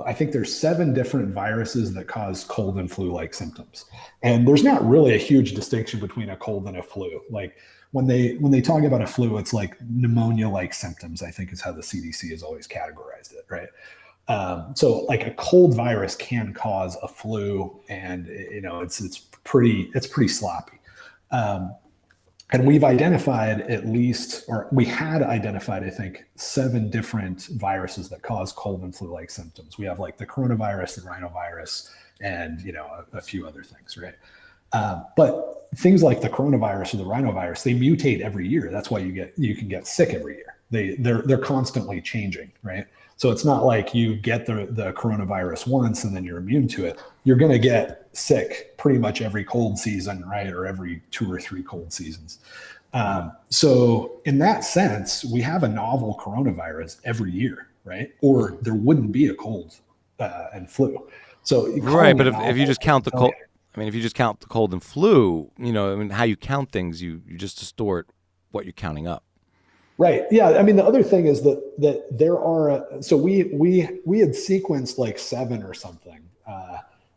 S4: I think there's 7 different viruses that cause cold and flu-like symptoms. And there's not really a huge distinction between a cold and a flu. Like when they talk about a flu, it's like pneumonia-like symptoms, I think is how the CDC has always categorized it, right? So like a cold virus can cause a flu, and it's pretty sloppy. And we've identified we had identified, I think, 7 different viruses that cause cold and flu-like symptoms. We have like the coronavirus, the rhinovirus, and a few other things, right? But things like the coronavirus or the rhinovirus, they mutate every year. That's why you can get sick every year. They're constantly changing, right? So it's not like you get the coronavirus once and then you're immune to it. You're going to get sick pretty much every cold season, right? Or every 2 or 3 cold seasons. So in that sense, we have a novel coronavirus every year, right? Or there wouldn't be a cold and flu. So
S3: right, but if you just count the cold, if you just count the cold and flu, how you count things, you just distort what you're counting up.
S4: Right. Yeah. The other thing is that there are, so we had sequenced like 7 or something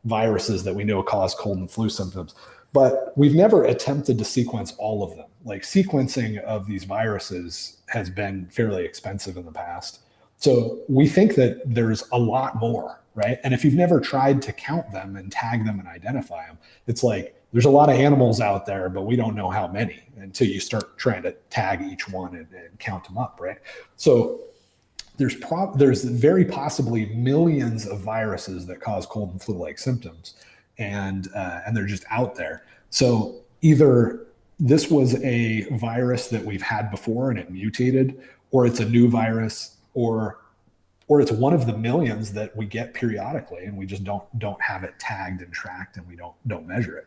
S4: viruses that we know cause cold and flu symptoms, but we've never attempted to sequence all of them. Like sequencing of these viruses has been fairly expensive in the past. So we think that there's a lot more, right? And if you've never tried to count them and tag them and identify them, it's like, there's a lot of animals out there, but we don't know how many until you start trying to tag each one and count them up, right? So there's very possibly millions of viruses that cause cold and flu-like symptoms, and they're just out there. So either this was a virus that we've had before and it mutated, or it's a new virus, or it's one of the millions that we get periodically and we just don't have it tagged and tracked and we don't measure it.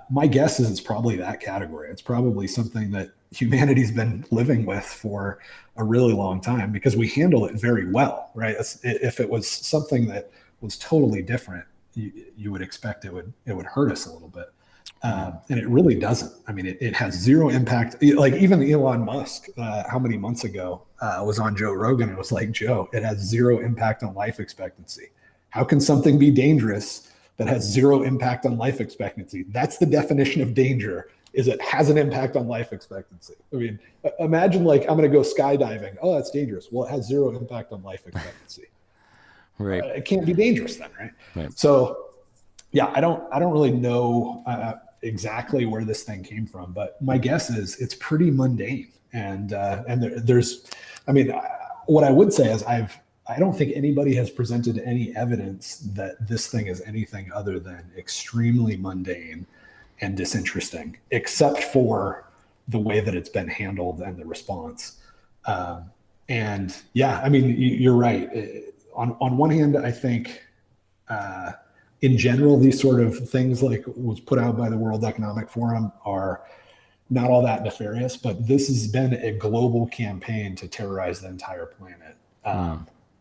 S4: My guess is it's probably that category. It's probably something that humanity's been living with for a really long time because we handle it very well, right? If it was something that was totally different, you would expect it would hurt us a little bit. And it really doesn't. It has zero impact. Like even Elon Musk, how many months ago, was on Joe Rogan and was like, Joe, it has zero impact on life expectancy. How can something be dangerous that has zero impact on life expectancy? That's the definition of danger, is it has an impact on life expectancy. Imagine like, I'm going to go skydiving. Oh, that's dangerous. Well, it has zero impact on life expectancy.
S3: Right.
S4: It can't be dangerous then, right?
S3: Right.
S4: So yeah, I don't really know exactly where this thing came from, but my guess is it's pretty mundane. And there's, what I would say is I don't think anybody has presented any evidence that this thing is anything other than extremely mundane and disinteresting, except for the way that it's been handled and the response. And yeah, you're right. On one hand, I think in general, these sort of things like was put out by the World Economic Forum are not all that nefarious, but this has been a global campaign to terrorize the entire planet.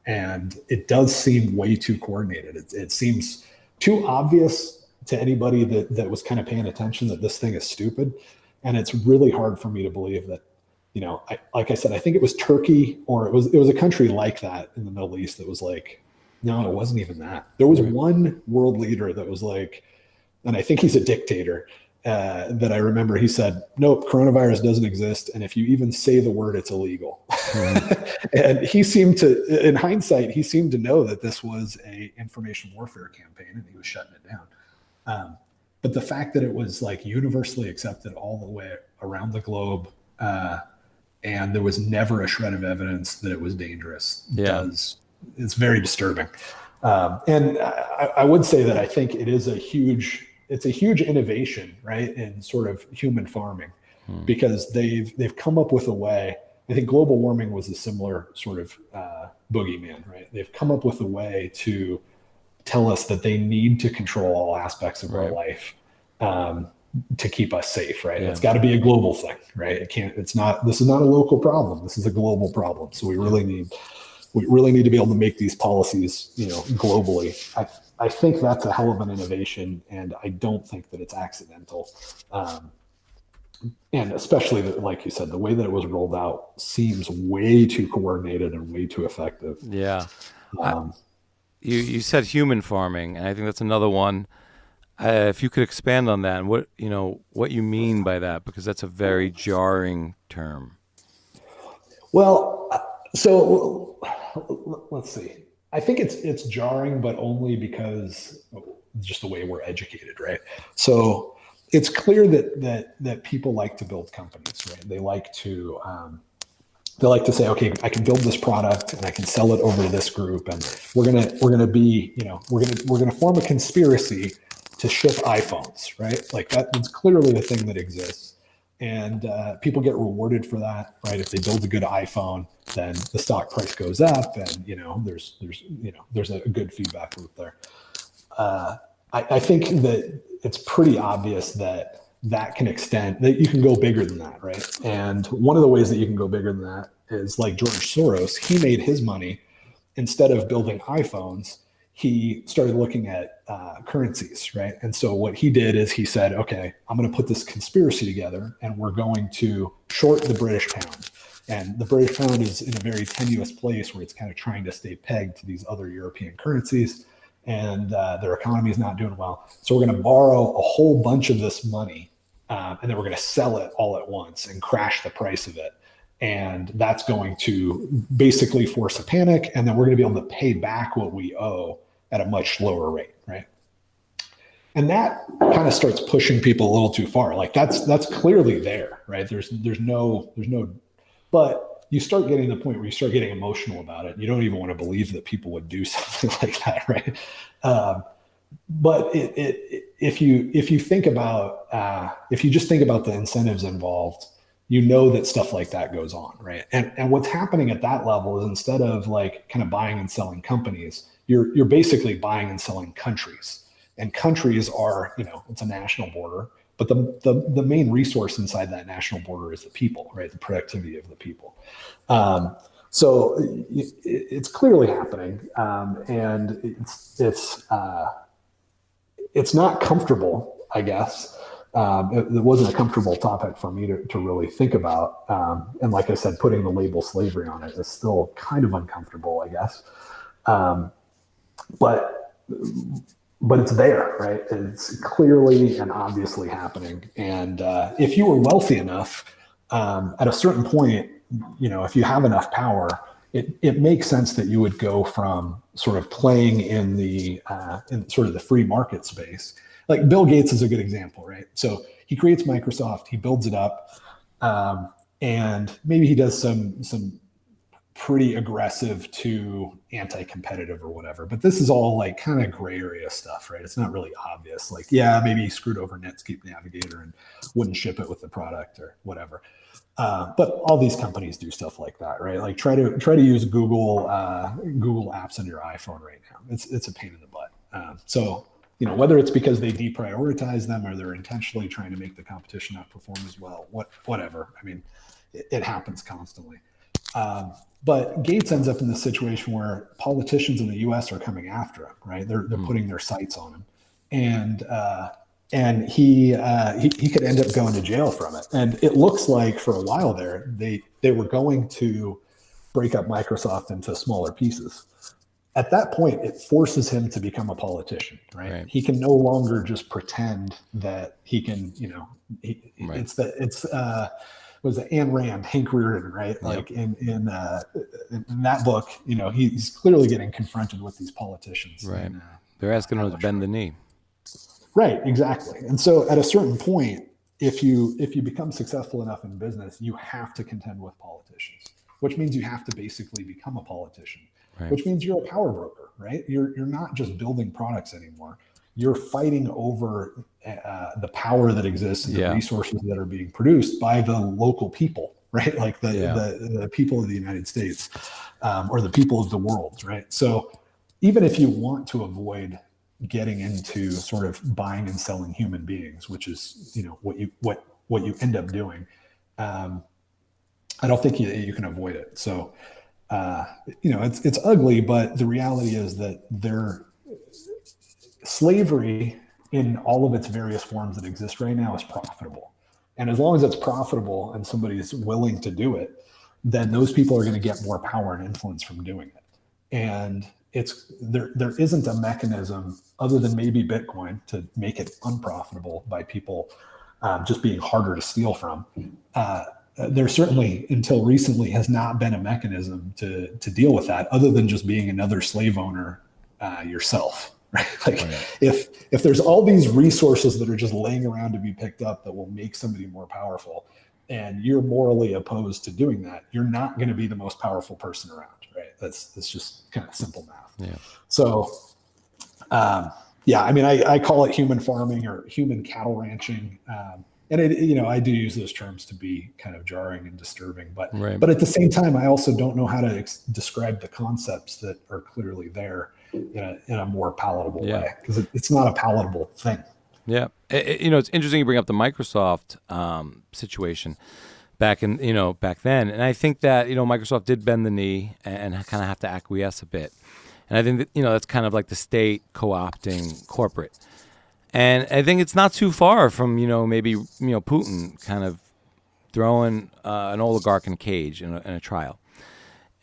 S4: And it does seem way too coordinated. It seems too obvious to anybody that was kind of paying attention that this thing is stupid. And it's really hard for me to believe that like I said, I think it was Turkey, or it was a country like that in the Middle East that was like, no, it wasn't even that. There was one world leader that was like, and I think he's a dictator, that I remember he said, nope, coronavirus doesn't exist. And if you even say the word, it's illegal. And he seemed to, in hindsight, he seemed to know that this was a information warfare campaign, and he was shutting it down. But the fact that it was like universally accepted all the way around the globe, and there was never a shred of evidence that it was dangerous, it's very disturbing. And I would say that I think it is it's a huge innovation, right, in sort of human farming, because they've come up with a way. I think global warming was a similar sort of boogeyman, right? They've come up with a way to tell us that they need to control all aspects of our life to keep us safe, right? It's got to be a global thing, right? This is not a local problem. This is a global problem. So we really need to be able to make these policies, globally. I think that's a hell of an innovation, and I don't think that it's accidental. And especially, like you said, the way that it was rolled out seems way too coordinated and way too effective.
S3: Yeah. You said human farming, and I think that's another one. If you could expand on that and what you mean by that, because that's a very jarring term.
S4: Well, so let's see. I think it's jarring, but only because just the way we're educated, right? So it's clear that people like to build companies, right? They like to say, okay, I can build this product and I can sell it over to this group, and we're gonna form a conspiracy to ship iPhones, right? Like that's clearly the thing that exists. And people get rewarded for that, right? If they build a good iPhone, then the stock price goes up, and there's a good feedback loop there. I think that it's pretty obvious that can extend, that you can go bigger than that, right? And one of the ways that you can go bigger than that is like George Soros. He made his money, instead of building iPhones, he started looking at currencies, right? And so what he did is he said, okay, I'm going to put this conspiracy together, and we're going to short the British pound. And the British pound is in a very tenuous place where it's kind of trying to stay pegged to these other European currencies, and their economy is not doing well. So we're going to borrow a whole bunch of this money, and then we're going to sell it all at once and crash the price of it. And that's going to basically force a panic, and then we're going to be able to pay back what we owe at a much lower rate, right? And that kind of starts pushing people a little too far. Like that's clearly there, right? There's no, but you start getting to the point where you start getting emotional about it. You don't even want to believe that people would do something like that, right? But if you think about, if you just think about the incentives involved, that stuff like that goes on, right? And what's happening at that level is, instead of like kind of buying and selling companies, you're basically buying and selling countries. And countries are, it's a national border, but the main resource inside that national border is the people, right? The productivity of the people. So it's clearly happening, and it's not comfortable, I guess. It wasn't a comfortable topic for me to really think about. And like I said, putting the label slavery on it is still kind of uncomfortable, I guess. But it's there, right? It's clearly and obviously happening. And if you were wealthy enough, at a certain point, if you have enough power, it makes sense that you would go from sort of playing in sort of the free market space. Like Bill Gates is a good example, right? So he creates Microsoft, he builds it up, and maybe he does some pretty aggressive to anti-competitive or whatever. But this is all like kind of gray area stuff, right? It's not really obvious. Like, yeah, maybe he screwed over Netscape Navigator and wouldn't ship it with the product or whatever. But all these companies do stuff like that, right? Like try to use Google Apps on your iPhone right now. It's a pain in the butt. So whether it's because they deprioritize them or they're intentionally trying to make the competition not perform as well, whatever. I mean, it happens constantly. But Gates ends up in this situation where politicians in the U.S. are coming after him, right? They're putting their sights on him, and and he could end up going to jail from it. And it looks like for a while there, they were going to break up Microsoft into smaller pieces. At that point, it forces him to become a politician, right? He can no longer just pretend that he can, it's was it Ayn Rand, Hank Rearden, right? Like in that book, he's clearly getting confronted with these politicians.
S3: Right. They're asking him to bend the knee.
S4: Right, exactly. And so at a certain point, if you become successful enough in business, you have to contend with politicians, which means you have to basically become a politician, which means you're a power broker, right? You're not just building products anymore. You're fighting over the power that exists and the resources that are being produced by the local people, right? Like the people of the United States or the people of the world, right? So even if you want to avoid getting into sort of buying and selling human beings, which is what you end up doing, I don't think you can avoid it. So it's ugly, but the reality is that slavery in all of its various forms that exist right now is profitable. And as long as it's profitable and somebody is willing to do it, then those people are going to get more power and influence from doing it. And there isn't a mechanism other than maybe Bitcoin to make it unprofitable by people just being harder to steal from. There certainly, until recently, has not been a mechanism to deal with that other than just being another slave owner yourself. Right? If there's all these resources that are just laying around to be picked up that will make somebody more powerful, and you're morally opposed to doing that, you're not going to be the most powerful person around, right? That's just kind of simple math.
S3: Yeah.
S4: So, I call it human farming or human cattle ranching. And I do use those terms to be kind of jarring and disturbing, but at the same time, I also don't know how to describe the concepts that are clearly there in a more palatable way, because it's not a palatable thing.
S3: Yeah. It's interesting you bring up the Microsoft situation back then. And I think that, Microsoft did bend the knee and kind of have to acquiesce a bit. And I think that, that's kind of like the state co-opting corporate. And I think it's not too far from, maybe, Putin kind of throwing an oligarch in a cage in a trial.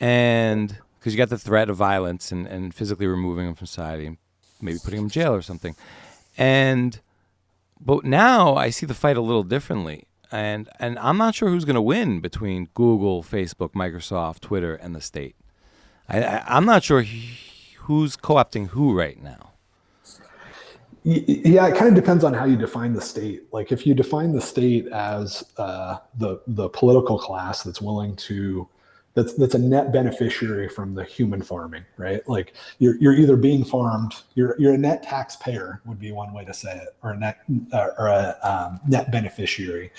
S3: And because you got the threat of violence and physically removing him from society and maybe putting him in jail or something. But now I see the fight a little differently. And I'm not sure who's going to win between Google, Facebook, Microsoft, Twitter, and the state. I'm not sure who's co-opting who right now.
S4: Yeah, it kind of depends on how you define the state. Like if you define the state as the political class that's willing to, that's a net beneficiary from the human farming, right? Like you're either being farmed, you're a net taxpayer would be one way to say it, or a net beneficiary.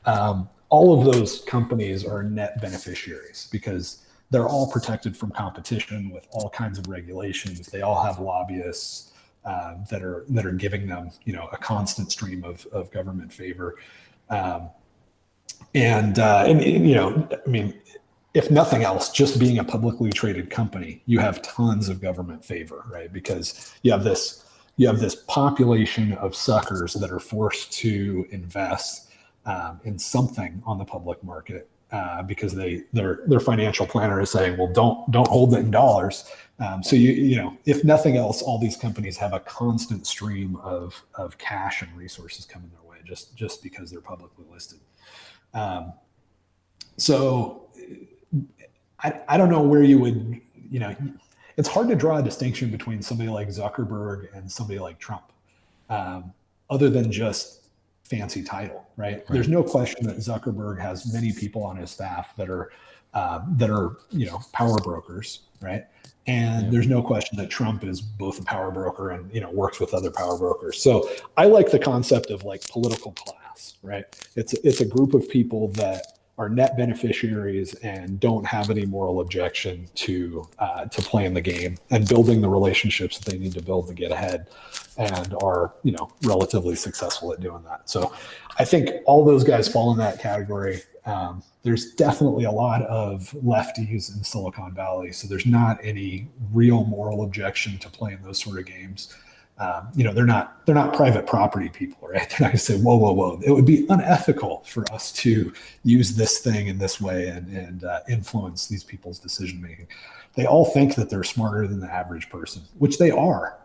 S4: All of those companies are net beneficiaries because they're all protected from competition with all kinds of regulations. They all have lobbyists that are giving them, a constant stream of government favor. If nothing else, just being a publicly traded company, you have tons of government favor, right? Because you have this population of suckers that are forced to invest in something on the public market because their financial planner is saying, well, don't hold it in dollars. So if nothing else, all these companies have a constant stream of cash and resources coming their way just because they're publicly listed. So I don't know where you would, it's hard to draw a distinction between somebody like Zuckerberg and somebody like Trump, other than just fancy title, right? There's no question that Zuckerberg has many people on his staff that are power brokers, right? And there's no question that Trump is both a power broker and, works with other power brokers. So I like the concept of like political class, right? It's a group of people that are net beneficiaries and don't have any moral objection to playing the game and building the relationships that they need to build to get ahead, and are relatively successful at doing that. So I think all those guys fall in that category. There's definitely a lot of lefties in Silicon Valley, so there's not any real moral objection to playing those sort of games. they're not private property people, right? They're not going to say, whoa. It would be unethical for us to use this thing in this way and influence these people's decision making. They all think that they're smarter than the average person, which they are.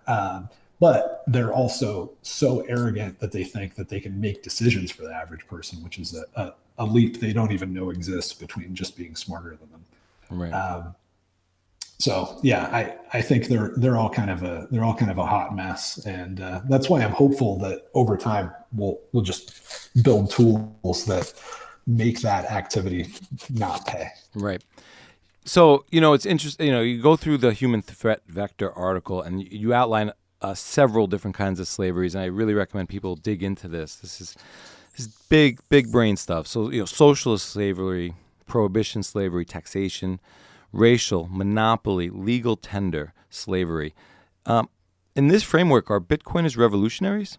S4: But they're also so arrogant that they think that they can make decisions for the average person, which is a leap they don't even know exists between just being smarter than them.
S3: Right.
S4: So yeah, I think they're all kind of a hot mess, and that's why I'm hopeful that over time we'll just build tools that make that activity not pay.
S3: Right. So it's interesting. You go through the human threat vector article, and you outline several different kinds of slaveries, and I really recommend people dig into this. This is big brain stuff. So socialist slavery, prohibition slavery, taxation, racial, monopoly, legal tender, slavery. In this framework, are Bitcoiners revolutionaries?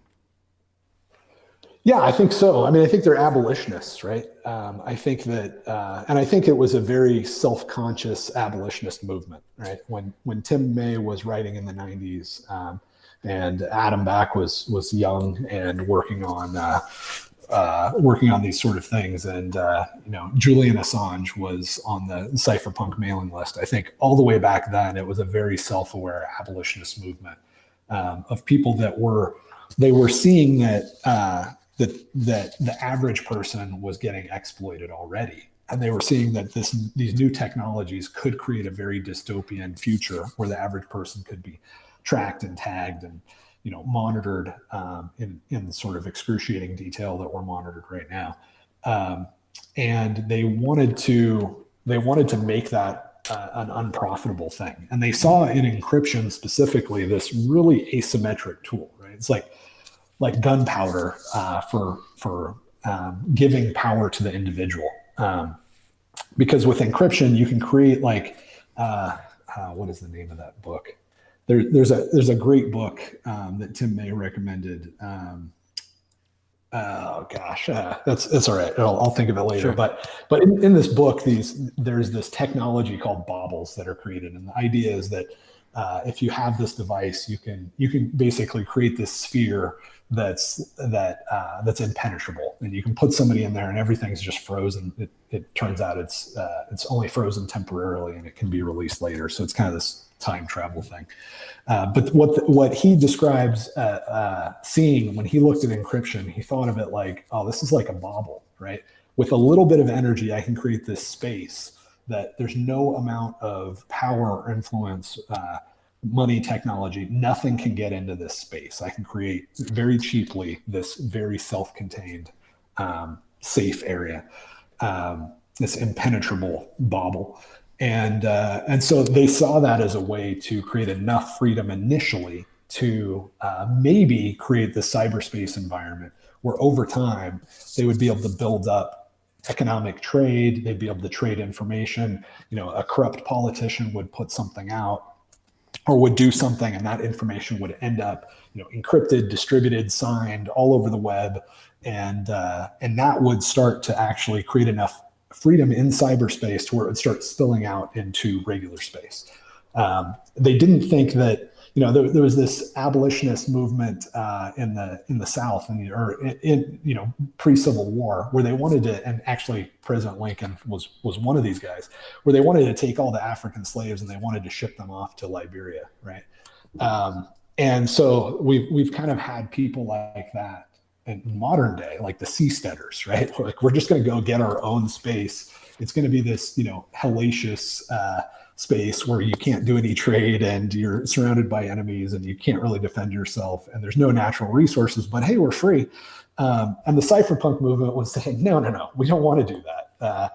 S4: Yeah, I think so. I mean, I think they're abolitionists, right? I think that, and I think it was a very self-conscious abolitionist movement, right? When Tim May was writing in the 90s, and Adam Back was young and working on these sort of things, and Julian Assange was on the cypherpunk mailing list. I think all the way back then, it was a very self-aware abolitionist movement of people that were seeing that the average person was getting exploited already, and they were seeing that these new technologies could create a very dystopian future where the average person could be tracked and tagged and monitored in sort of excruciating detail that we're monitored right now, and they wanted to make that an unprofitable thing, and they saw in encryption specifically this really asymmetric tool, right? It's like gunpowder for giving power to the individual, because with encryption you can create what is the name of that book? There's a great book that Tim May recommended. That's all right. I'll think of it later. Sure. But in this book, there's this technology called baubles that are created, and the idea is that if you have this device, you can basically create this sphere that's impenetrable, and you can put somebody in there, and everything's just frozen. It turns out it's only frozen temporarily, and it can be released later. So it's kind of this time travel thing. But what he describes seeing when he looked at encryption, he thought of it like, oh, this is like a bauble, right? With a little bit of energy, I can create this space that there's no amount of power or influence, money, technology, nothing can get into this space. I can create very cheaply this very self-contained, safe area, this impenetrable bauble. And so they saw that as a way to create enough freedom initially to maybe create the cyberspace environment where over time they would be able to build up economic trade. They'd be able to trade information. A corrupt politician would put something out or would do something, and that information would end up, encrypted, distributed, signed all over the web, and that would start to actually create enough freedom in cyberspace to where it would start spilling out into regular space. They didn't think that, there was this abolitionist movement in the South in pre-Civil War, where they wanted to, and actually President Lincoln was one of these guys, where they wanted to take all the African slaves and they wanted to ship them off to Liberia, right? And so we've kind of had people like that in modern day, like the seasteaders, right? Like, we're just going to go get our own space. It's going to be this, hellacious space where you can't do any trade and you're surrounded by enemies and you can't really defend yourself and there's no natural resources, but hey, we're free. And the cypherpunk movement was saying, no, we don't want to do that.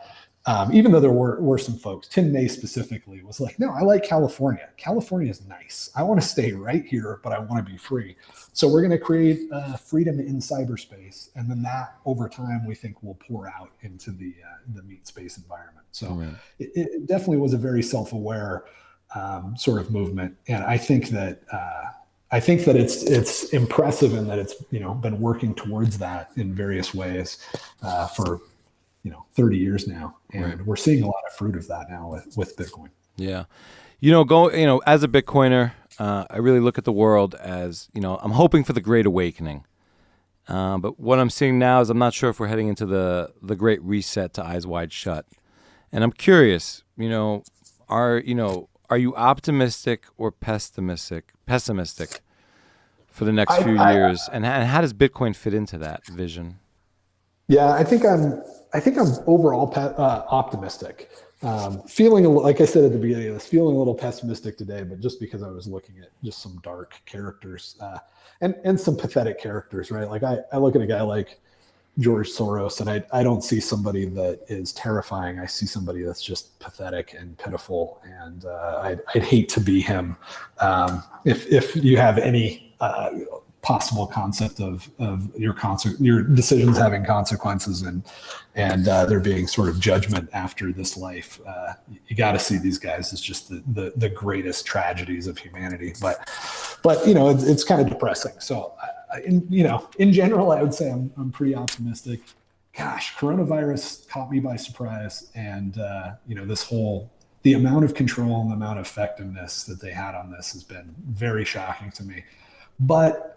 S4: Even though there were some folks, Tim May specifically was like, no, I like California. California is nice. I want to stay right here, but I want to be free. So we're going to create freedom in cyberspace. And then that over time, we think will pour out into the meat space environment. So it definitely was a very self-aware sort of movement. And I think that it's impressive in that it's, been working towards that in various ways for 30 years now, and we're seeing a lot of fruit of that now with Bitcoin.
S3: Yeah, as a Bitcoiner, I really look at the world as, I'm hoping for the Great Awakening. But what I'm seeing now is I'm not sure if we're heading into the Great Reset to Eyes Wide Shut. And I'm curious, are you optimistic or pessimistic for the next few years? And how does Bitcoin fit into that vision?
S4: Yeah, I think I'm overall optimistic. Feeling, like I said at the beginning of this, feeling a little pessimistic today, but just because I was looking at just some dark characters and some pathetic characters, right? Like I look at a guy like George Soros, and I don't see somebody that is terrifying. I see somebody that's just pathetic and pitiful, and I'd hate to be him. If you have any possible concept of your decisions having consequences and there being sort of judgment after this life, you got to see these guys as just the greatest tragedies of humanity. But it's kind of depressing. So in general, I would say I'm pretty optimistic. Gosh, coronavirus caught me by surprise, and the amount of control and the amount of effectiveness that they had on this has been very shocking to me. But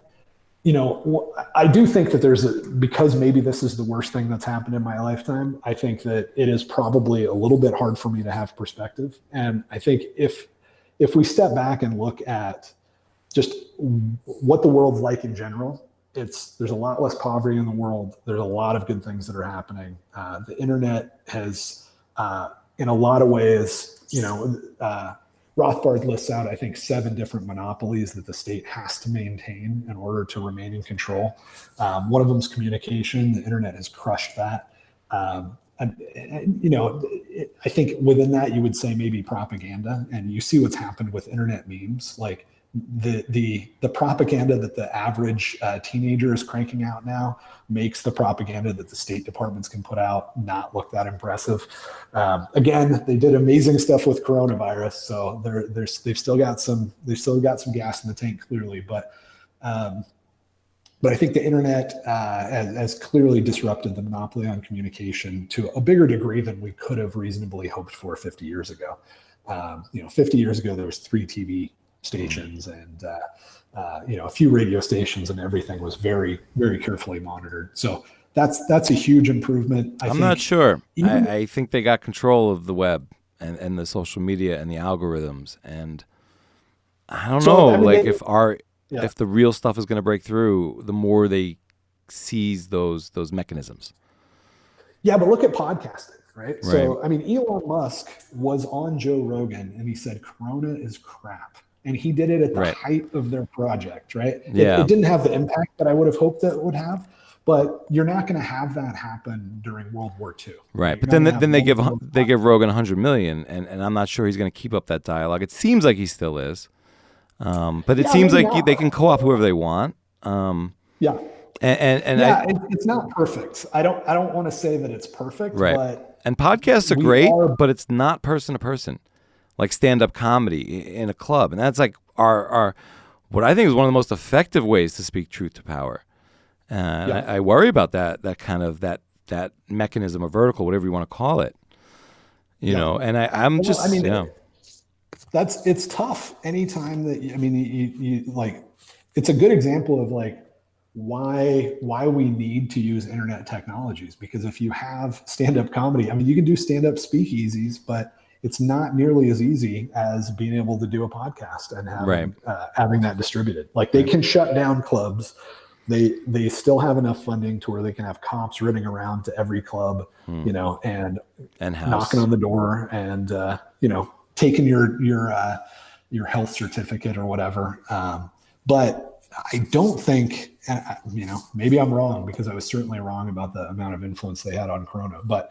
S4: I do think that because maybe this is the worst thing that's happened in my lifetime, I think that it is probably a little bit hard for me to have perspective. And I think if we step back and look at just what the world's like in general, there's a lot less poverty in the world. There's a lot of good things that are happening. The internet has, in a lot of ways, Rothbard lists out, I think, 7 different monopolies that the state has to maintain in order to remain in control. One of them is communication. The internet has crushed that. I think within that, you would say maybe propaganda. And you see what's happened with internet memes. Like the propaganda that the average teenager is cranking out now makes the propaganda that the state departments can put out not look that impressive. Again, they did amazing stuff with coronavirus, so they've still got some gas in the tank, clearly. But I think the internet has clearly disrupted the monopoly on communication to a bigger degree than we could have reasonably hoped for 50 years ago. 50 years ago there was 3 TV stations and a few radio stations, and everything was very, very carefully monitored. So that's a huge improvement.
S3: I'm not sure. I think they got control of the web and the social media and the algorithms, and I don't know. If the real stuff is going to break through, the more they seize those mechanisms.
S4: Yeah, but look at podcasting, right? So Elon Musk was on Joe Rogan and he said Corona is crap. And he did it at the height of their project, right? It didn't have the impact that I would have hoped that it would have, but you're not going to have that happen during World War II.
S3: Right, but then they give Rogan $100 million, and I'm not sure he's going to keep up that dialogue. It seems like he still is, but it seems like they can co-op whoever they want.
S4: It's not perfect. I don't want to say that it's perfect,
S3: right? And podcasts are great, but it's not person to person. Like stand-up comedy in a club. And that's like our what I think is one of the most effective ways to speak truth to power. I worry about that kind of that mechanism or vertical, whatever you want to call it. And
S4: it's tough anytime that you like, it's a good example of like why we need to use internet technologies, because if you have stand-up comedy, you can do stand-up speakeasies, but it's not nearly as easy as being able to do a podcast and having that distributed. Like they can shut down clubs. They still have enough funding to where they can have cops running around to every club, and knocking on the door and taking your health certificate or whatever. But I don't think, maybe I'm wrong, because I was certainly wrong about the amount of influence they had on Corona, but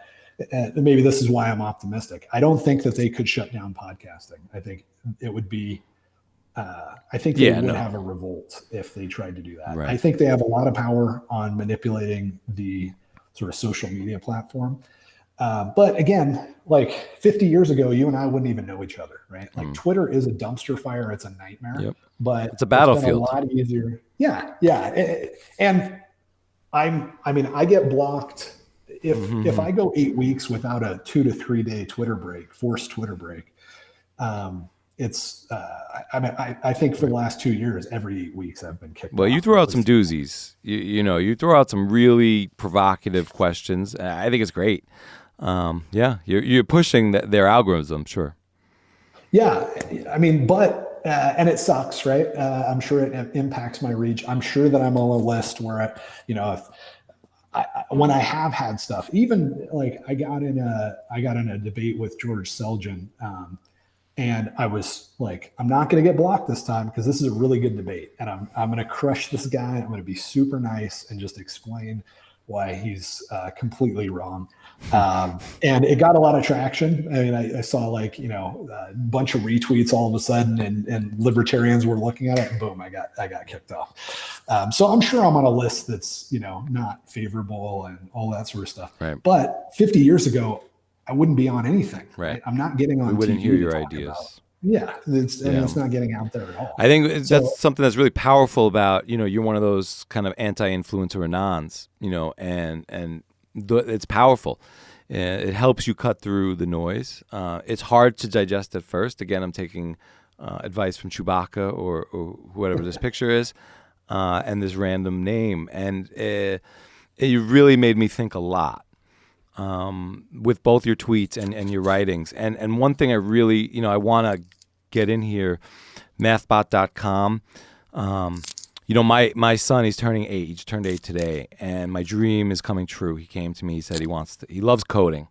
S4: maybe this is why I'm optimistic. I don't think that they could shut down podcasting. I think it would be, they would have a revolt if they tried to do that. Right. I think they have a lot of power on manipulating the sort of social media platform. But again, like 50 years ago, you and I wouldn't even know each other, right? Like Twitter is a dumpster fire. It's a nightmare, but
S3: it's a battlefield.
S4: It's been a lot easier. Yeah. And I get blocked. If I go 8 weeks without a 2 to 3 day forced Twitter break, it's I think for the last 2 years, every week's I've been kicked
S3: Well,
S4: off.
S3: you throw out some doozies. You throw out some really provocative questions. I think it's great. Yeah, you're pushing their algorithm, sure.
S4: Yeah, I mean, but and it sucks, right? I'm sure it impacts my reach. I'm sure that I'm on a list where, if when I have had stuff, even like I got in a debate with George Selgin, and I was like, I'm not going to get blocked this time because this is a really good debate, and I'm going to crush this guy. I'm going to be super nice and just explain why he's completely wrong. And it got a lot of traction. I mean, I saw like, a bunch of retweets all of a sudden, and libertarians were looking at it, and boom, I got kicked off. So I'm sure I'm on a list that's, not favorable and all that sort of stuff.
S3: Right.
S4: But 50 years ago, I wouldn't be on anything.
S3: Right.
S4: I'm not getting on
S3: We wouldn't
S4: TV
S3: hear your
S4: to talk
S3: ideas.
S4: about. Yeah, it's not getting out there at all.
S3: I think that's something that's really powerful about, you're one of those kind of anti-influencer anons, and it's powerful. It helps you cut through the noise. It's hard to digest at first. Again, I'm taking advice from Chewbacca or whatever this picture is, and this random name. And it really made me think a lot. With both your tweets and your writings. And one thing I really, I want to get in here, mathbot.com. My son, he's turning 8. He turned 8 today, and my dream is coming true. He came to me, he said he loves coding.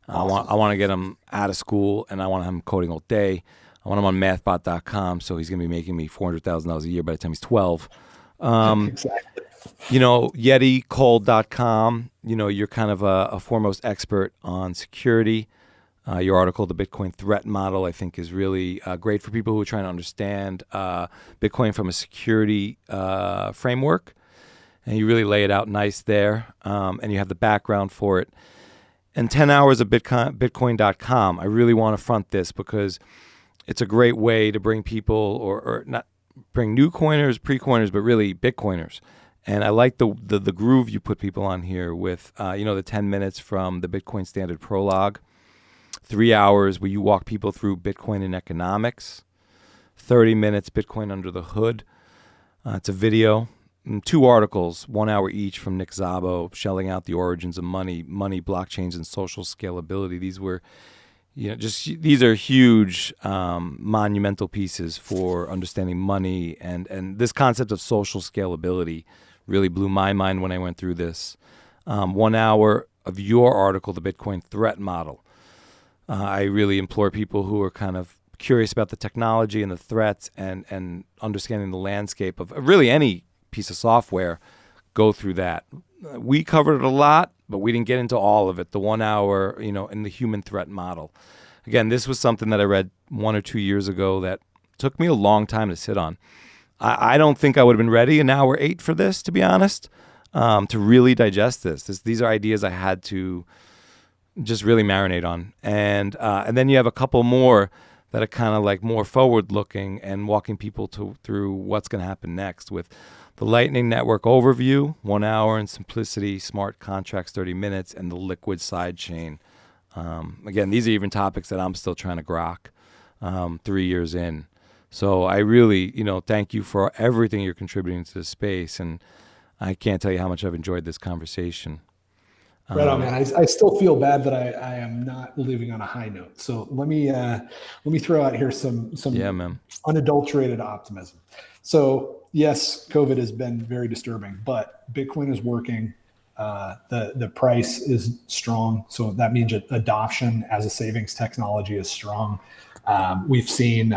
S3: Awesome. I want to get him out of school, and I want him coding all day. I want him on mathbot.com, so he's going to be making me $400,000 a year by the time he's 12.
S4: Exactly.
S3: YetiCold.com, you're kind of a foremost expert on security. Your article, The Bitcoin Threat Model, I think is really great for people who are trying to understand Bitcoin from a security framework. And you really lay it out nice there. And you have the background for it. And 10 hours of Bitcoin.com. I really want to front this because it's a great way to bring people or not bring new coiners, pre-coiners, but really Bitcoiners. And I like the groove you put people on here with, the 10 minutes from the Bitcoin Standard Prologue, 3 hours where you walk people through Bitcoin and economics, 30 minutes Bitcoin under the hood. It's a video, and 2 articles, 1 hour each from Nick Szabo, shelling out the origins of money, blockchains, and social scalability. These were, these are huge, monumental pieces for understanding money, and this concept of social scalability really blew my mind when I went through this. 1 hour of your article, The Bitcoin Threat Model. I really implore people who are kind of curious about the technology and the threats and understanding the landscape of really any piece of software, go through that. We covered it a lot, but we didn't get into all of it. The 1 hour, in the human threat model. Again, this was something that I read 1 or 2 years ago that took me a long time to sit on. I don't think I would have been ready an hour 8 for this, to be honest, to really digest this. These are ideas I had to just really marinate on. And then you have a couple more that are kind of like more forward-looking and walking people through what's going to happen next with the Lightning Network overview, 1 hour, and simplicity, smart contracts, 30 minutes, and the liquid sidechain. Again, these are even topics that I'm still trying to grok 3 years in. So I really, thank you for everything you're contributing to the space. And I can't tell you how much I've enjoyed this conversation.
S4: Right on, man. I still feel bad that I am not leaving on a high note. So let me throw out here some unadulterated optimism. So yes, COVID has been very disturbing, but Bitcoin is working. The price is strong, so that means adoption as a savings technology is strong. We've seen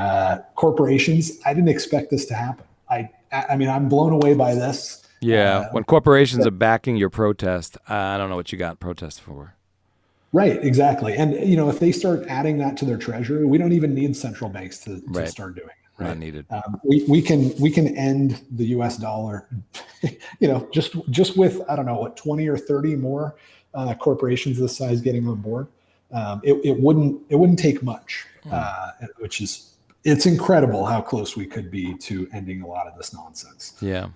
S4: corporations. I didn't expect this to happen. I mean, I'm blown away by this.
S3: Yeah, when corporations are backing your protest, I don't know what you got protest for.
S4: Right, exactly. And if they start adding that to their treasury, we don't even need central banks to start doing it. Right?
S3: Not needed.
S4: We can end the U.S. dollar, just with 20 or 30 more corporations this size getting on board. It wouldn't take much, it's incredible how close we could be to ending a lot of this nonsense.
S3: Yeah.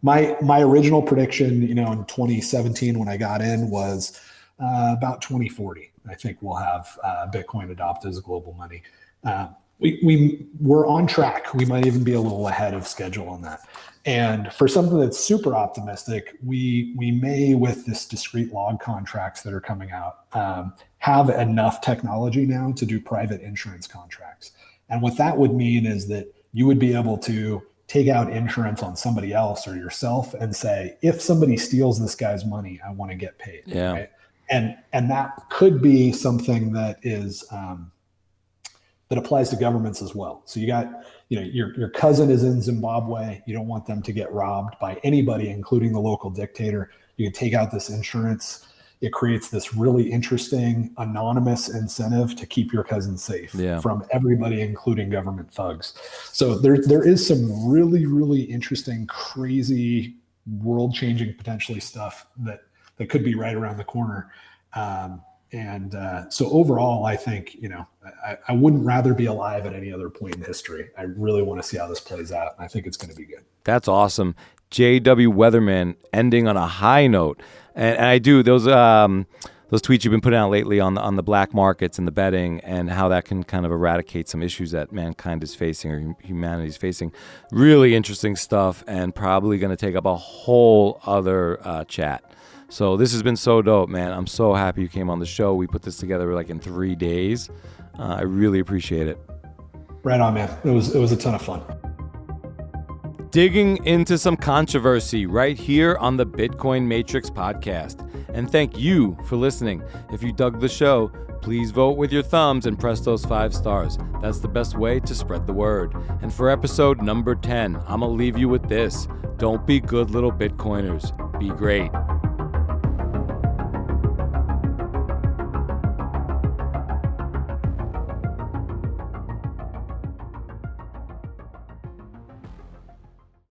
S4: My original prediction, in 2017 when I got in was about 2040. I think we'll have Bitcoin adopted as global money. We're on track. We might even be a little ahead of schedule on that. And for something that's super optimistic, we may, with this discrete log contracts that are coming out, have enough technology now to do private insurance contracts. And what that would mean is that you would be able to take out insurance on somebody else or yourself and say, if somebody steals this guy's money, I want to get paid.
S3: Yeah.
S4: Right? And that could be something that is that applies to governments as well. So you got, your cousin is in Zimbabwe. You don't want them to get robbed by anybody, including the local dictator. You can take out this insurance. It creates this really interesting anonymous incentive to keep your cousin safe from everybody, including government thugs. So there is some really, really interesting, crazy, world-changing potentially stuff that could be right around the corner. So overall, I think, I wouldn't rather be alive at any other point in history. I really want to see how this plays out. And I think it's going to be good.
S3: That's awesome. J.W. Weatherman ending on a high note. And I do those tweets you've been putting out lately on the black markets and the betting and how that can kind of eradicate some issues that mankind is facing or humanity is facing. Really interesting stuff, and probably going to take up a whole other chat. So this has been so dope, man. I'm so happy you came on the show. We put this together like in 3 days. I really appreciate it.
S4: Right on, man. It was a ton of fun.
S3: Digging into some controversy right here on the Bitcoin Matrix podcast. And thank you for listening. If you dug the show, please vote with your thumbs and press those 5 stars. That's the best way to spread the word. And for episode number 10, I'm going to leave you with this. Don't be good little Bitcoiners. Be great.